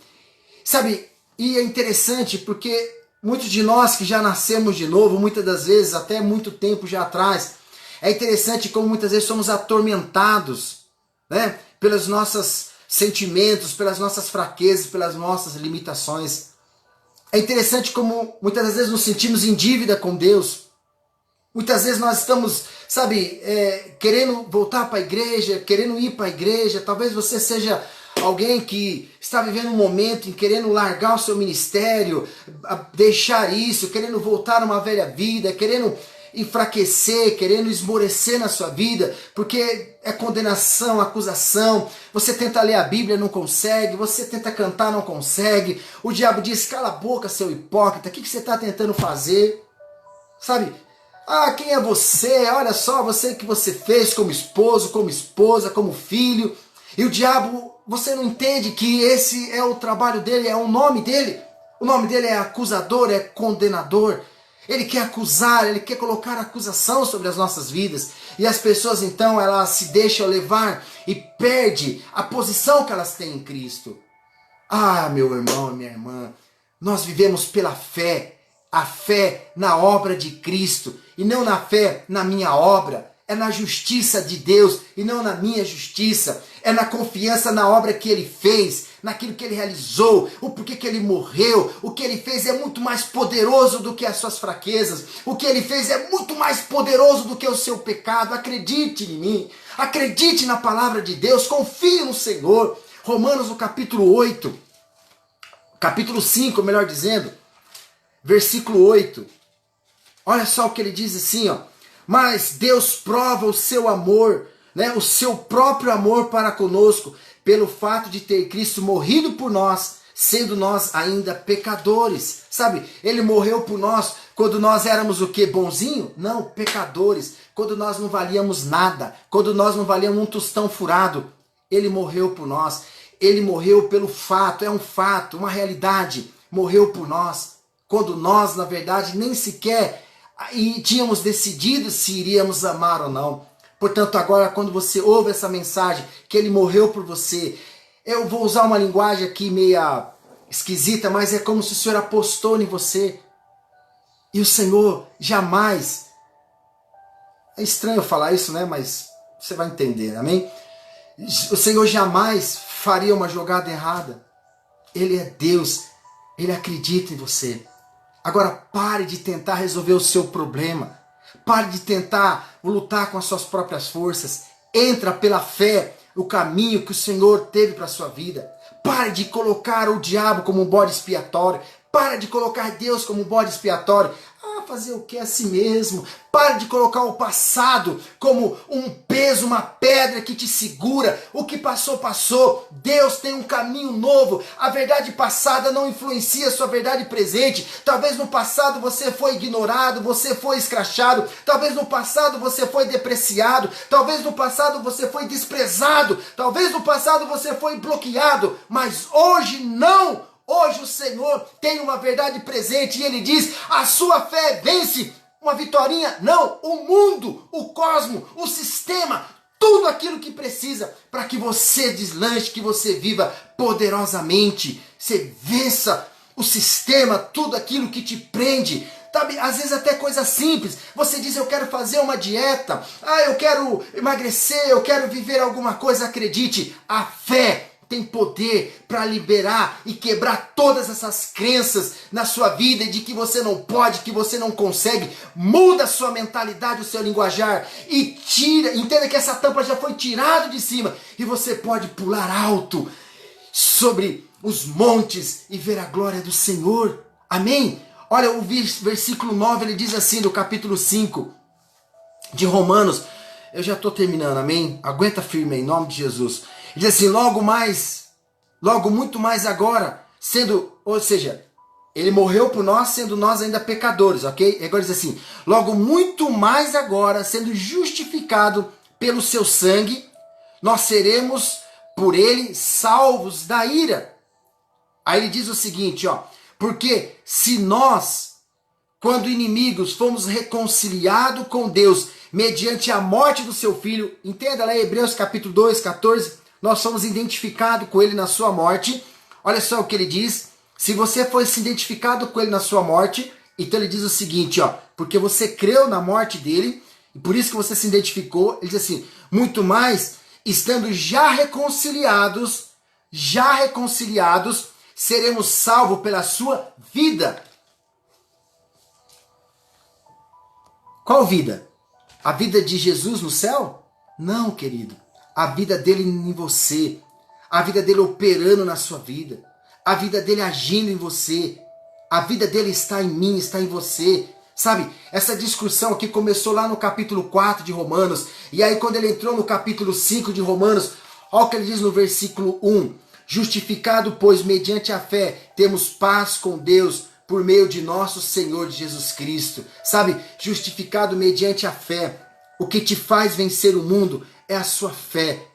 Sabe, e é interessante porque muitos de nós que já nascemos de novo, muitas das vezes, até muito tempo já atrás, é interessante como muitas vezes somos atormentados, né, pelos nossos sentimentos, pelas nossas fraquezas, pelas nossas limitações. É interessante como muitas das vezes nos sentimos em dívida com Deus. Muitas vezes nós estamos, sabe, querendo voltar para a igreja, querendo ir para a igreja. Talvez você seja alguém que está vivendo um momento em querendo largar o seu ministério, deixar isso, querendo voltar a uma velha vida, querendo enfraquecer, querendo esmorecer na sua vida, porque é condenação, acusação. Você tenta ler a Bíblia, não consegue. Você tenta cantar, não consegue. O diabo diz, cala a boca, seu hipócrita, o que você está tentando fazer? Sabe? Ah, quem é você? Olha só, você que você fez como esposo, como esposa, como filho. E o diabo, você não entende que esse é o trabalho dele, é o nome dele. O nome dele é acusador, é condenador. Ele quer acusar, ele quer colocar acusação sobre as nossas vidas. E as pessoas então, elas se deixam levar e perdem a posição que elas têm em Cristo. Ah, meu irmão, minha irmã, nós vivemos pela fé. A fé na obra de Cristo e não na fé na minha obra. É na justiça de Deus e não na minha justiça. É na confiança na obra que Ele fez, naquilo que Ele realizou, o porquê que Ele morreu. O que Ele fez é muito mais poderoso do que as suas fraquezas. O que Ele fez é muito mais poderoso do que o seu pecado. Acredite em mim. Acredite na palavra de Deus. Confie no Senhor. Romanos, no capítulo 8, capítulo 5, melhor dizendo, versículo 8. Olha só o que ele diz assim, ó. Mas Deus prova o seu amor, né, o seu próprio amor para conosco, pelo fato de ter Cristo morrido por nós, sendo nós ainda pecadores. Sabe, ele morreu por nós quando nós éramos o quê? Bonzinho? Não, pecadores. Quando nós não valíamos nada, quando nós não valíamos um tostão furado. Ele morreu por nós. Ele morreu pelo fato, é um fato, uma realidade. Morreu por nós. Quando nós, na verdade, nem sequer tínhamos decidido se iríamos amar ou não. Portanto, agora, quando você ouve essa mensagem, que Ele morreu por você, eu vou usar uma linguagem aqui meia esquisita, mas é como se o Senhor apostou em você. E o Senhor jamais... É estranho falar isso, né? Mas você vai entender, amém? O Senhor jamais faria uma jogada errada. Ele é Deus, Ele acredita em você. Agora pare de tentar resolver o seu problema. Pare de tentar lutar com as suas próprias forças. Entra pela fé no caminho que o Senhor teve para a sua vida. Pare de colocar o diabo como um bode expiatório. Pare de colocar Deus como um bode expiatório. Fazer o que é assim mesmo? Pare de colocar o passado como um peso, uma pedra que te segura. O que passou, passou. Deus tem um caminho novo. A verdade passada não influencia a sua verdade presente. Talvez no passado você foi ignorado, você foi escrachado. Talvez no passado você foi depreciado. Talvez no passado você foi desprezado. Talvez no passado você foi bloqueado. Mas hoje não. Hoje o Senhor tem uma verdade presente e Ele diz, a sua fé vence. Uma vitorinha? Não, o mundo, o cosmo, o sistema, tudo aquilo que precisa para que você deslanche, que você viva poderosamente. Você vença o sistema, tudo aquilo que te prende. Sabe, às vezes até coisa simples. Você diz, eu quero fazer uma dieta. Eu quero emagrecer, eu quero viver alguma coisa. Acredite, a fé tem poder para liberar e quebrar todas essas crenças na sua vida de que você não pode, que você não consegue. Muda a sua mentalidade, o seu linguajar e tira, entenda que essa tampa já foi tirada de cima e você pode pular alto sobre os montes e ver a glória do Senhor. Amém? Olha, o versículo 9, ele diz assim, do capítulo 5 de Romanos. Eu já estou terminando, amém? Aguenta firme em nome de Jesus. Ele diz assim, logo muito mais agora, ou seja, ele morreu por nós, sendo nós ainda pecadores, ok? Agora diz assim, logo muito mais agora, sendo justificado pelo seu sangue, nós seremos por ele salvos da ira. Aí ele diz o seguinte, porque se nós, quando inimigos, fomos reconciliados com Deus, mediante a morte do seu filho, entenda lá em Hebreus capítulo 2, 14, nós somos identificados com ele na sua morte. Olha só o que ele diz. Se você foi se identificado com ele na sua morte, então ele diz o seguinte, porque você creu na morte dele, e por isso que você se identificou, ele diz assim, muito mais, estando já reconciliados, seremos salvos pela sua vida. Qual vida? A vida de Jesus no céu? Não, querido. A vida dele em você, a vida dele operando na sua vida, a vida dele agindo em você, a vida dele está em mim, está em você. Sabe, essa discussão aqui começou lá no capítulo 4 de Romanos, e aí quando ele entrou no capítulo 5 de Romanos, olha o que ele diz no versículo 1, justificado, pois, mediante a fé, temos paz com Deus, por meio de nosso Senhor Jesus Cristo. Sabe, justificado mediante a fé, o que te faz vencer o mundo é a sua fé.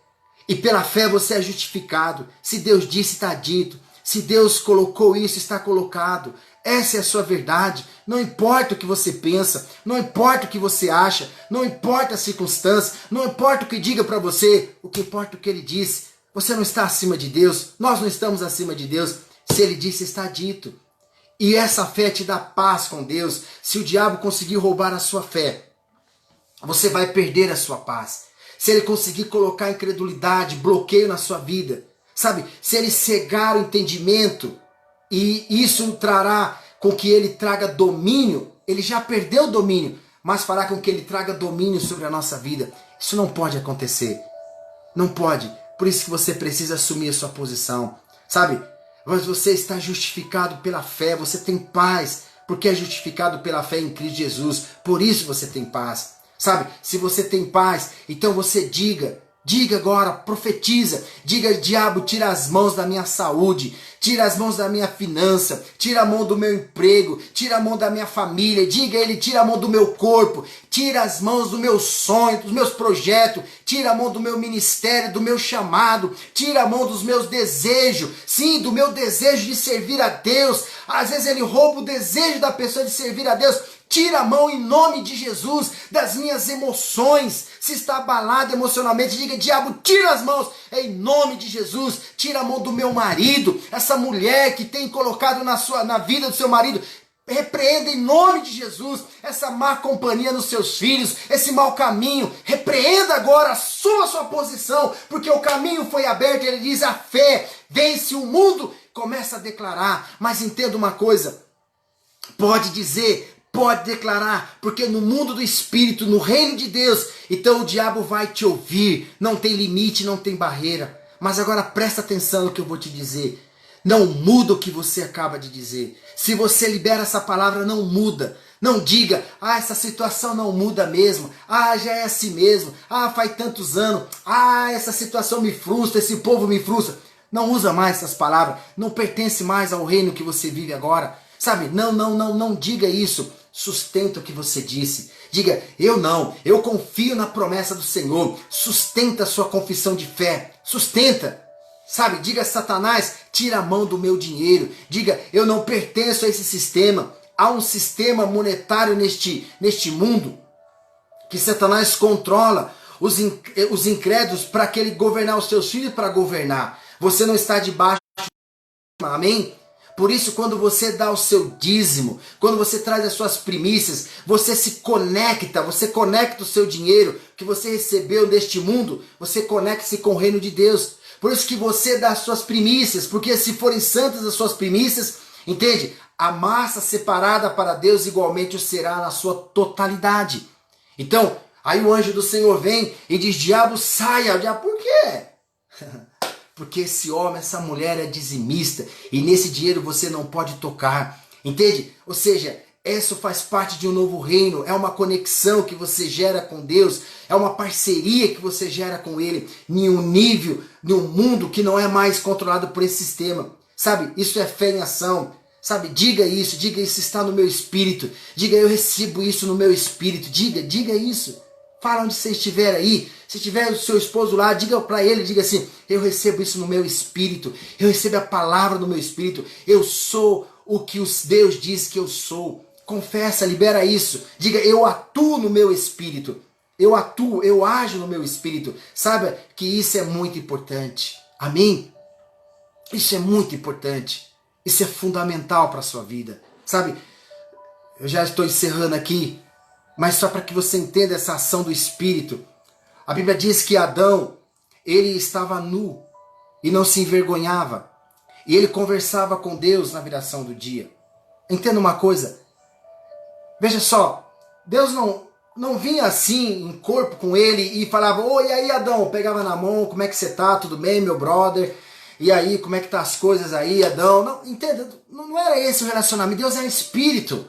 E pela fé você é justificado. Se Deus disse, está dito. Se Deus colocou isso, está colocado. Essa é a sua verdade. Não importa o que você pensa, não importa o que você acha, não importa a circunstância, não importa o que diga para você, o que importa é o que ele disse. Você não está acima de Deus, nós não estamos acima de Deus. Se ele disse, está dito. E essa fé te dá paz com Deus. Se o diabo conseguir roubar a sua fé, você vai perder a sua paz. Se ele conseguir colocar incredulidade, bloqueio na sua vida, sabe? Se ele cegar o entendimento e isso trará com que ele traga domínio, ele já perdeu o domínio, mas fará com que ele traga domínio sobre a nossa vida. Isso não pode acontecer. Não pode. Por isso que você precisa assumir a sua posição, sabe? Mas você está justificado pela fé, você tem paz, porque é justificado pela fé em Cristo Jesus. Por isso você tem paz. Sabe, se você tem paz, então você diga agora, profetiza, diga, diabo, tira as mãos da minha saúde, tira as mãos da minha finança, tira a mão do meu emprego, tira a mão da minha família, diga a ele, tira a mão do meu corpo, tira as mãos do meu sonho, dos meus projetos, tira a mão do meu ministério, do meu chamado, tira a mão dos meus desejos, sim, do meu desejo de servir a Deus. Às vezes ele rouba o desejo da pessoa de servir a Deus. Tira a mão em nome de Jesus das minhas emoções, Se está abalado emocionalmente, diga: diabo, tira as mãos, em nome de Jesus. Tira a mão do meu marido, essa mulher que tem colocado na vida do seu marido. Repreenda em nome de Jesus essa má companhia nos seus filhos, esse mau caminho. Repreenda agora, assuma a sua posição, porque o caminho foi aberto. Ele diz: a fé vence o mundo. Começa a declarar, mas entenda uma coisa: pode dizer, pode declarar, porque no mundo do Espírito, no reino de Deus, então o diabo vai te ouvir. Não tem limite, não tem barreira. Mas agora presta atenção no que eu vou te dizer. Não muda o que você acaba de dizer. Se você libera essa palavra, não muda. Não diga: ah, essa situação não muda mesmo. Ah, já é assim mesmo. Ah, faz tantos anos. Ah, essa situação me frustra, esse povo me frustra. Não usa mais essas palavras. Não pertence mais ao reino que você vive agora. Sabe? Não diga isso. Sustenta o que você disse. Diga: eu confio na promessa do Senhor. Sustenta a sua confissão de fé. Sustenta. Sabe? Diga: Satanás, tira a mão do meu dinheiro. Diga: eu não pertenço a esse sistema. Há um sistema monetário neste mundo que Satanás controla os incrédulos para que ele governar os seus filhos, para governar. Você não está debaixo. Amém? Por isso, quando você dá o seu dízimo, quando você traz as suas primícias, você se conecta, você conecta o seu dinheiro que você recebeu deste mundo, você conecta-se com o reino de Deus. Por isso que você dá as suas primícias, porque se forem santas as suas primícias, entende? A massa separada para Deus igualmente o será na sua totalidade. Então, aí o anjo do Senhor vem e diz: diabo, saia. O diabo: por quê? Porque esse homem, essa mulher é dizimista e nesse dinheiro você não pode tocar. Entende? Ou seja, isso faz parte de um novo reino, é uma conexão que você gera com Deus, é uma parceria que você gera com Ele, em um nível, num mundo que não é mais controlado por esse sistema. Sabe? Isso é fé em ação. Sabe? Diga isso está no meu espírito. Diga: eu recebo isso no meu espírito. Diga isso. Fala onde você estiver aí. Se tiver o seu esposo lá, diga para ele, diga assim: eu recebo isso no meu espírito. Eu recebo a palavra no meu espírito. Eu sou o que Deus diz que eu sou. Confessa, libera isso. Diga: eu atuo no meu espírito. Eu atuo, eu ajo no meu espírito. Saiba que isso é muito importante. Amém? Isso é muito importante. Isso é fundamental para a sua vida. Sabe? Eu já estou encerrando aqui, mas só para que você entenda essa ação do espírito. A Bíblia diz que Adão, ele estava nu e não se envergonhava. E ele conversava com Deus na viração do dia. Entenda uma coisa. Veja só, Deus não vinha assim em corpo com ele e falava: oi, e aí, Adão? Pegava na mão: como é que você tá? Tudo bem, meu brother? E aí, como é que tá as coisas aí, Adão? Não, entenda, não era esse o relacionamento. Deus é um espírito.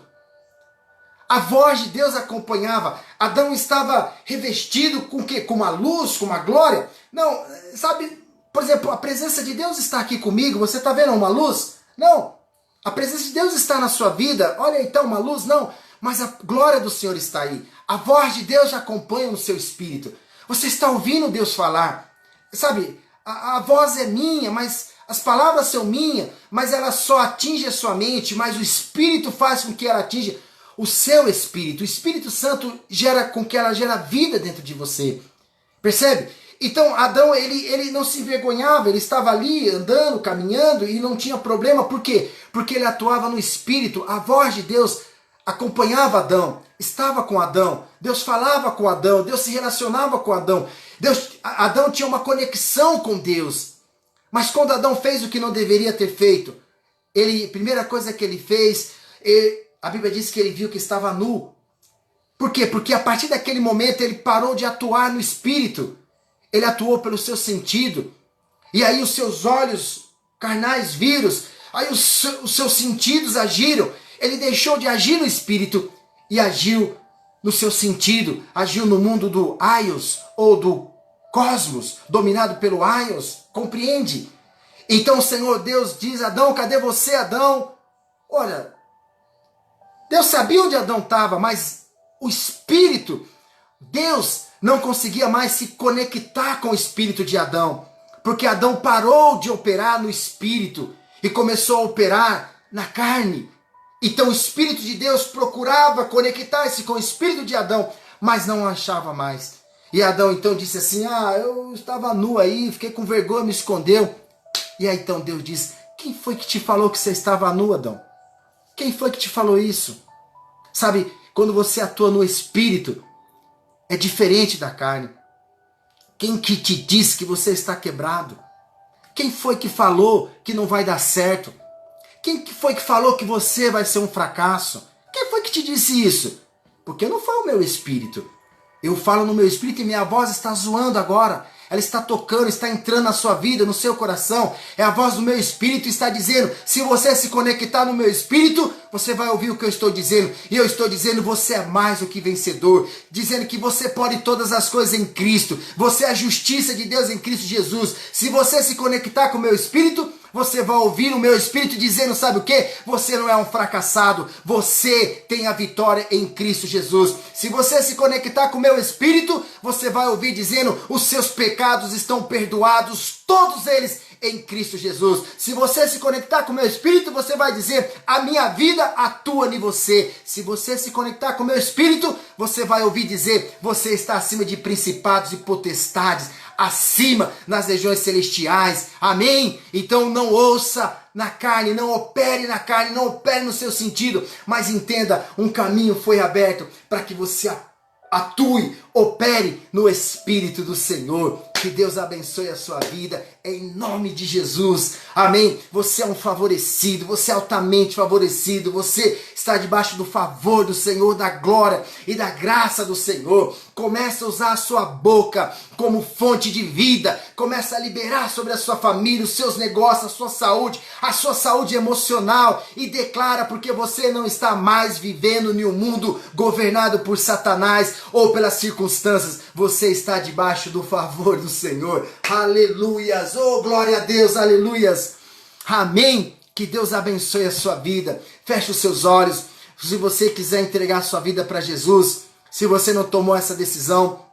A voz de Deus acompanhava. Adão estava revestido com o quê? Com uma luz, com uma glória? Não, sabe, por exemplo, a presença de Deus está aqui comigo. Você está vendo uma luz? Não. A presença de Deus está na sua vida. Olha, então, uma luz? Não. Mas a glória do Senhor está aí. A voz de Deus acompanha no seu espírito. Você está ouvindo Deus falar. Sabe, a voz é minha, mas as palavras são minhas, mas ela só atinge a sua mente, mas o Espírito faz com que ela atinja o seu espírito. O Espírito Santo gera com que ela gera vida dentro de você. Percebe? Então Adão, ele não se envergonhava, ele estava ali andando, caminhando e não tinha problema. Por quê? Porque ele atuava no Espírito. A voz de Deus acompanhava Adão, estava com Adão. Deus falava com Adão, Deus se relacionava com Adão. Adão tinha uma conexão com Deus. Mas quando Adão fez o que não deveria ter feito, a primeira coisa que ele fez, a Bíblia diz que ele viu que estava nu. Por quê? Porque a partir daquele momento ele parou de atuar no Espírito. Ele atuou pelo seu sentido. E aí os seus olhos carnais viram, aí os seus sentidos agiram. Ele deixou de agir no Espírito e agiu no seu sentido. Agiu no mundo do Aios ou do cosmos, dominado pelo Aios. Compreende? Então o Senhor Deus diz: Adão, cadê você, Adão? Olha, Deus sabia onde Adão estava, mas o Espírito, Deus não conseguia mais se conectar com o Espírito de Adão, porque Adão parou de operar no Espírito e começou a operar na carne. Então o Espírito de Deus procurava conectar-se com o Espírito de Adão, mas não achava mais. E Adão então disse assim, eu estava nu aí, fiquei com vergonha, me escondeu. E aí então Deus diz, quem foi que te falou que você estava nu, Adão? Quem foi que te falou isso? Sabe, quando você atua no Espírito, é diferente da carne. Quem que te diz que você está quebrado? Quem foi que falou que não vai dar certo? Quem que foi que falou que você vai ser um fracasso? Quem foi que te disse isso? Porque não foi o meu espírito. Eu falo no meu espírito e minha voz está zoando agora. Ela está tocando, está entrando na sua vida, no seu coração. É a voz do meu espírito, está dizendo, se você se conectar no meu espírito, você vai ouvir o que eu estou dizendo. E eu estou dizendo, você é mais do que vencedor. Dizendo que você pode todas as coisas em Cristo. Você é a justiça de Deus em Cristo Jesus. Se você se conectar com o meu espírito, você vai ouvir o meu espírito dizendo, sabe o que? Você não é um fracassado, você tem a vitória em Cristo Jesus. Se você se conectar com o meu espírito, você vai ouvir dizendo, os seus pecados estão perdoados, todos eles em Cristo Jesus. Se você se conectar com o meu espírito, você vai dizer, a minha vida atua em você. Se você se conectar com o meu espírito, você vai ouvir dizer, você está acima de principados e potestades, acima nas regiões celestiais, amém? Então não ouça na carne, não opere na carne, não opere no seu sentido, mas entenda, um caminho foi aberto para que você atue, opere no Espírito do Senhor. Que Deus abençoe a sua vida, em nome de Jesus, amém? Você é um favorecido, você é altamente favorecido, você está debaixo do favor do Senhor, da glória e da graça do Senhor. Começa a usar a sua boca como fonte de vida, começa a liberar sobre a sua família, os seus negócios, a sua saúde emocional, e declara, porque você não está mais vivendo em um mundo governado por Satanás ou pelas circunstâncias, você está debaixo do favor do Senhor, aleluias, oh glória a Deus, aleluias, amém. Que Deus abençoe a sua vida. Feche os seus olhos. Se você quiser entregar a sua vida para Jesus, se você não tomou essa decisão,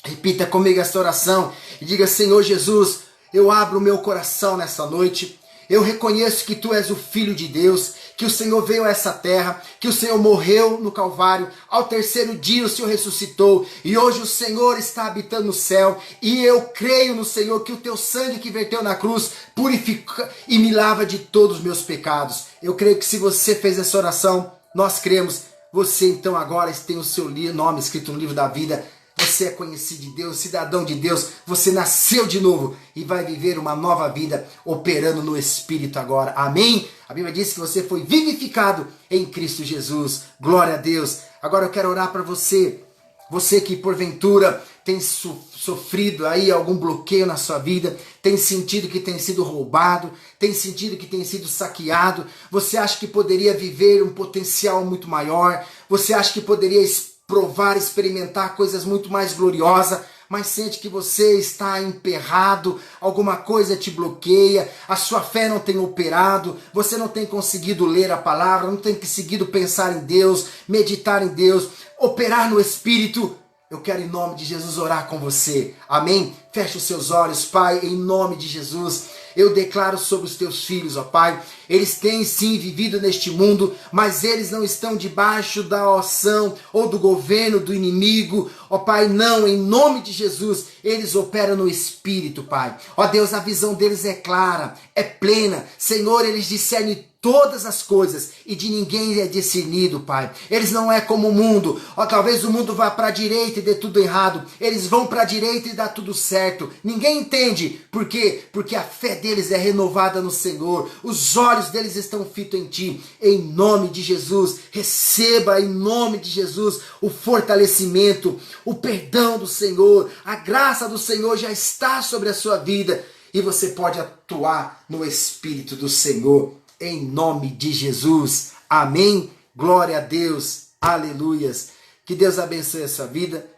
repita comigo esta oração e diga, Senhor Jesus, eu abro o meu coração nessa noite. Eu reconheço que Tu és o Filho de Deus, que o Senhor veio a essa terra, que o Senhor morreu no Calvário, ao terceiro dia o Senhor ressuscitou, e hoje o Senhor está habitando no céu, e eu creio no Senhor que o Teu sangue que verteu na cruz purifica e me lava de todos os meus pecados. Eu creio que se você fez essa oração, nós cremos, você então agora tem o seu nome escrito no livro da vida. Você é conhecido de Deus, cidadão de Deus, você nasceu de novo e vai viver uma nova vida operando no Espírito agora. Amém? A Bíblia diz que você foi vivificado em Cristo Jesus. Glória a Deus. Agora eu quero orar para você. Você que porventura tem sofrido aí algum bloqueio na sua vida, tem sentido que tem sido roubado, tem sentido que tem sido saqueado, você acha que poderia viver um potencial muito maior, você acha que poderia provar, experimentar coisas muito mais gloriosas, mas sente que você está emperrado, alguma coisa te bloqueia, a sua fé não tem operado, você não tem conseguido ler a palavra, não tem conseguido pensar em Deus, meditar em Deus, operar no Espírito. Eu quero em nome de Jesus orar com você, amém? Feche os seus olhos, Pai, em nome de Jesus. Eu declaro sobre os teus filhos, ó Pai, eles têm sim vivido neste mundo, mas eles não estão debaixo da ação ou do governo do inimigo, ó Pai, não, em nome de Jesus, eles operam no Espírito, Pai. Ó Deus, a visão deles é clara, é plena, Senhor, eles discernem todas as coisas e de ninguém é discernido, Pai. Eles não é como o mundo, ó, talvez o mundo vá para a direita e dê tudo errado, eles vão para a direita e dá tudo certo, ninguém entende, por quê? Porque a fé deles é renovada no Senhor, os olhos deles estão fitos em Ti, em nome de Jesus, receba em nome de Jesus o fortalecimento, o perdão do Senhor, a graça do Senhor já está sobre a sua vida e você pode atuar no Espírito do Senhor. Em nome de Jesus, amém, glória a Deus, aleluias, que Deus abençoe a sua vida.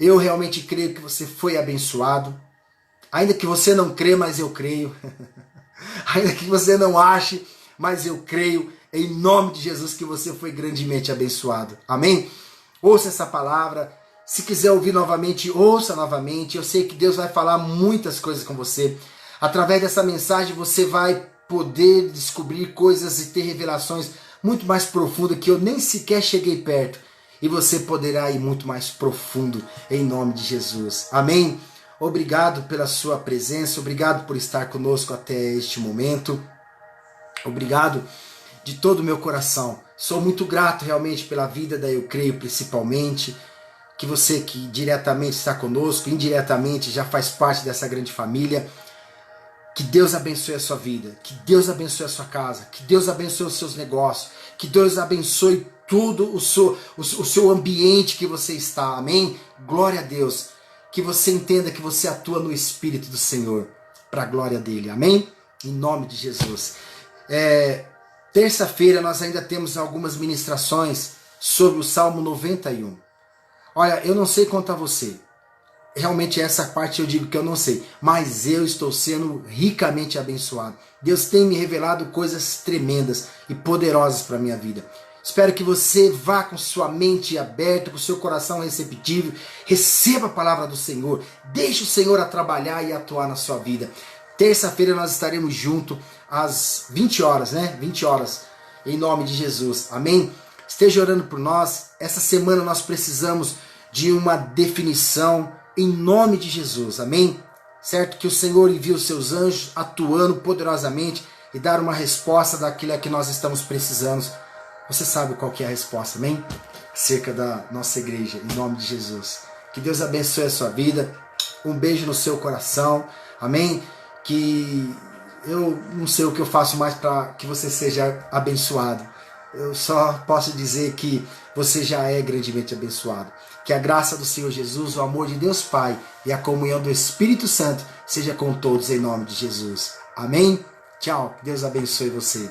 Eu realmente creio que você foi abençoado, ainda que você não crê, mas eu creio, ainda que você não ache, mas eu creio, em nome de Jesus, que você foi grandemente abençoado, amém? Ouça essa palavra, se quiser ouvir novamente, ouça novamente, eu sei que Deus vai falar muitas coisas com você, através dessa mensagem você vai poder descobrir coisas e ter revelações muito mais profundas que eu nem sequer cheguei perto. e você poderá ir muito mais profundo em nome de Jesus. Amém? Obrigado pela sua presença, obrigado por estar conosco até este momento. Obrigado de todo o meu coração. Sou muito grato realmente pela vida da Eu Creio, principalmente. Que você que diretamente está conosco, indiretamente já faz parte dessa grande família. Que Deus abençoe a sua vida, que Deus abençoe a sua casa, que Deus abençoe os seus negócios, que Deus abençoe tudo o seu ambiente que você está. Amém? Glória a Deus. Que você entenda que você atua no Espírito do Senhor, para a glória dele. Amém? Em nome de Jesus. Terça-feira nós ainda temos algumas ministrações sobre o Salmo 91. Olha, eu não sei quanto a você. Realmente essa parte eu digo que eu não sei. Mas eu estou sendo ricamente abençoado. Deus tem me revelado coisas tremendas e poderosas para a minha vida. Espero que você vá com sua mente aberta, com seu coração receptivo. Receba a palavra do Senhor. Deixe o Senhor a trabalhar e atuar na sua vida. Terça-feira nós estaremos juntos às 20 horas, né? 20 horas, em nome de Jesus. Amém? Esteja orando por nós. Essa semana nós precisamos de uma definição em nome de Jesus. Amém? Certo? Que o Senhor envie os seus anjos atuando poderosamente e dar uma resposta daquilo que nós estamos precisando. Você sabe qual que é a resposta, amém? Acerca da nossa igreja, em nome de Jesus. Que Deus abençoe a sua vida. Um beijo no seu coração. Amém? Que eu não sei o que eu faço mais para que você seja abençoado. Eu só posso dizer que você já é grandemente abençoado. Que a graça do Senhor Jesus, o amor de Deus Pai e a comunhão do Espírito Santo seja com todos em nome de Jesus. Amém? Tchau. Deus abençoe você.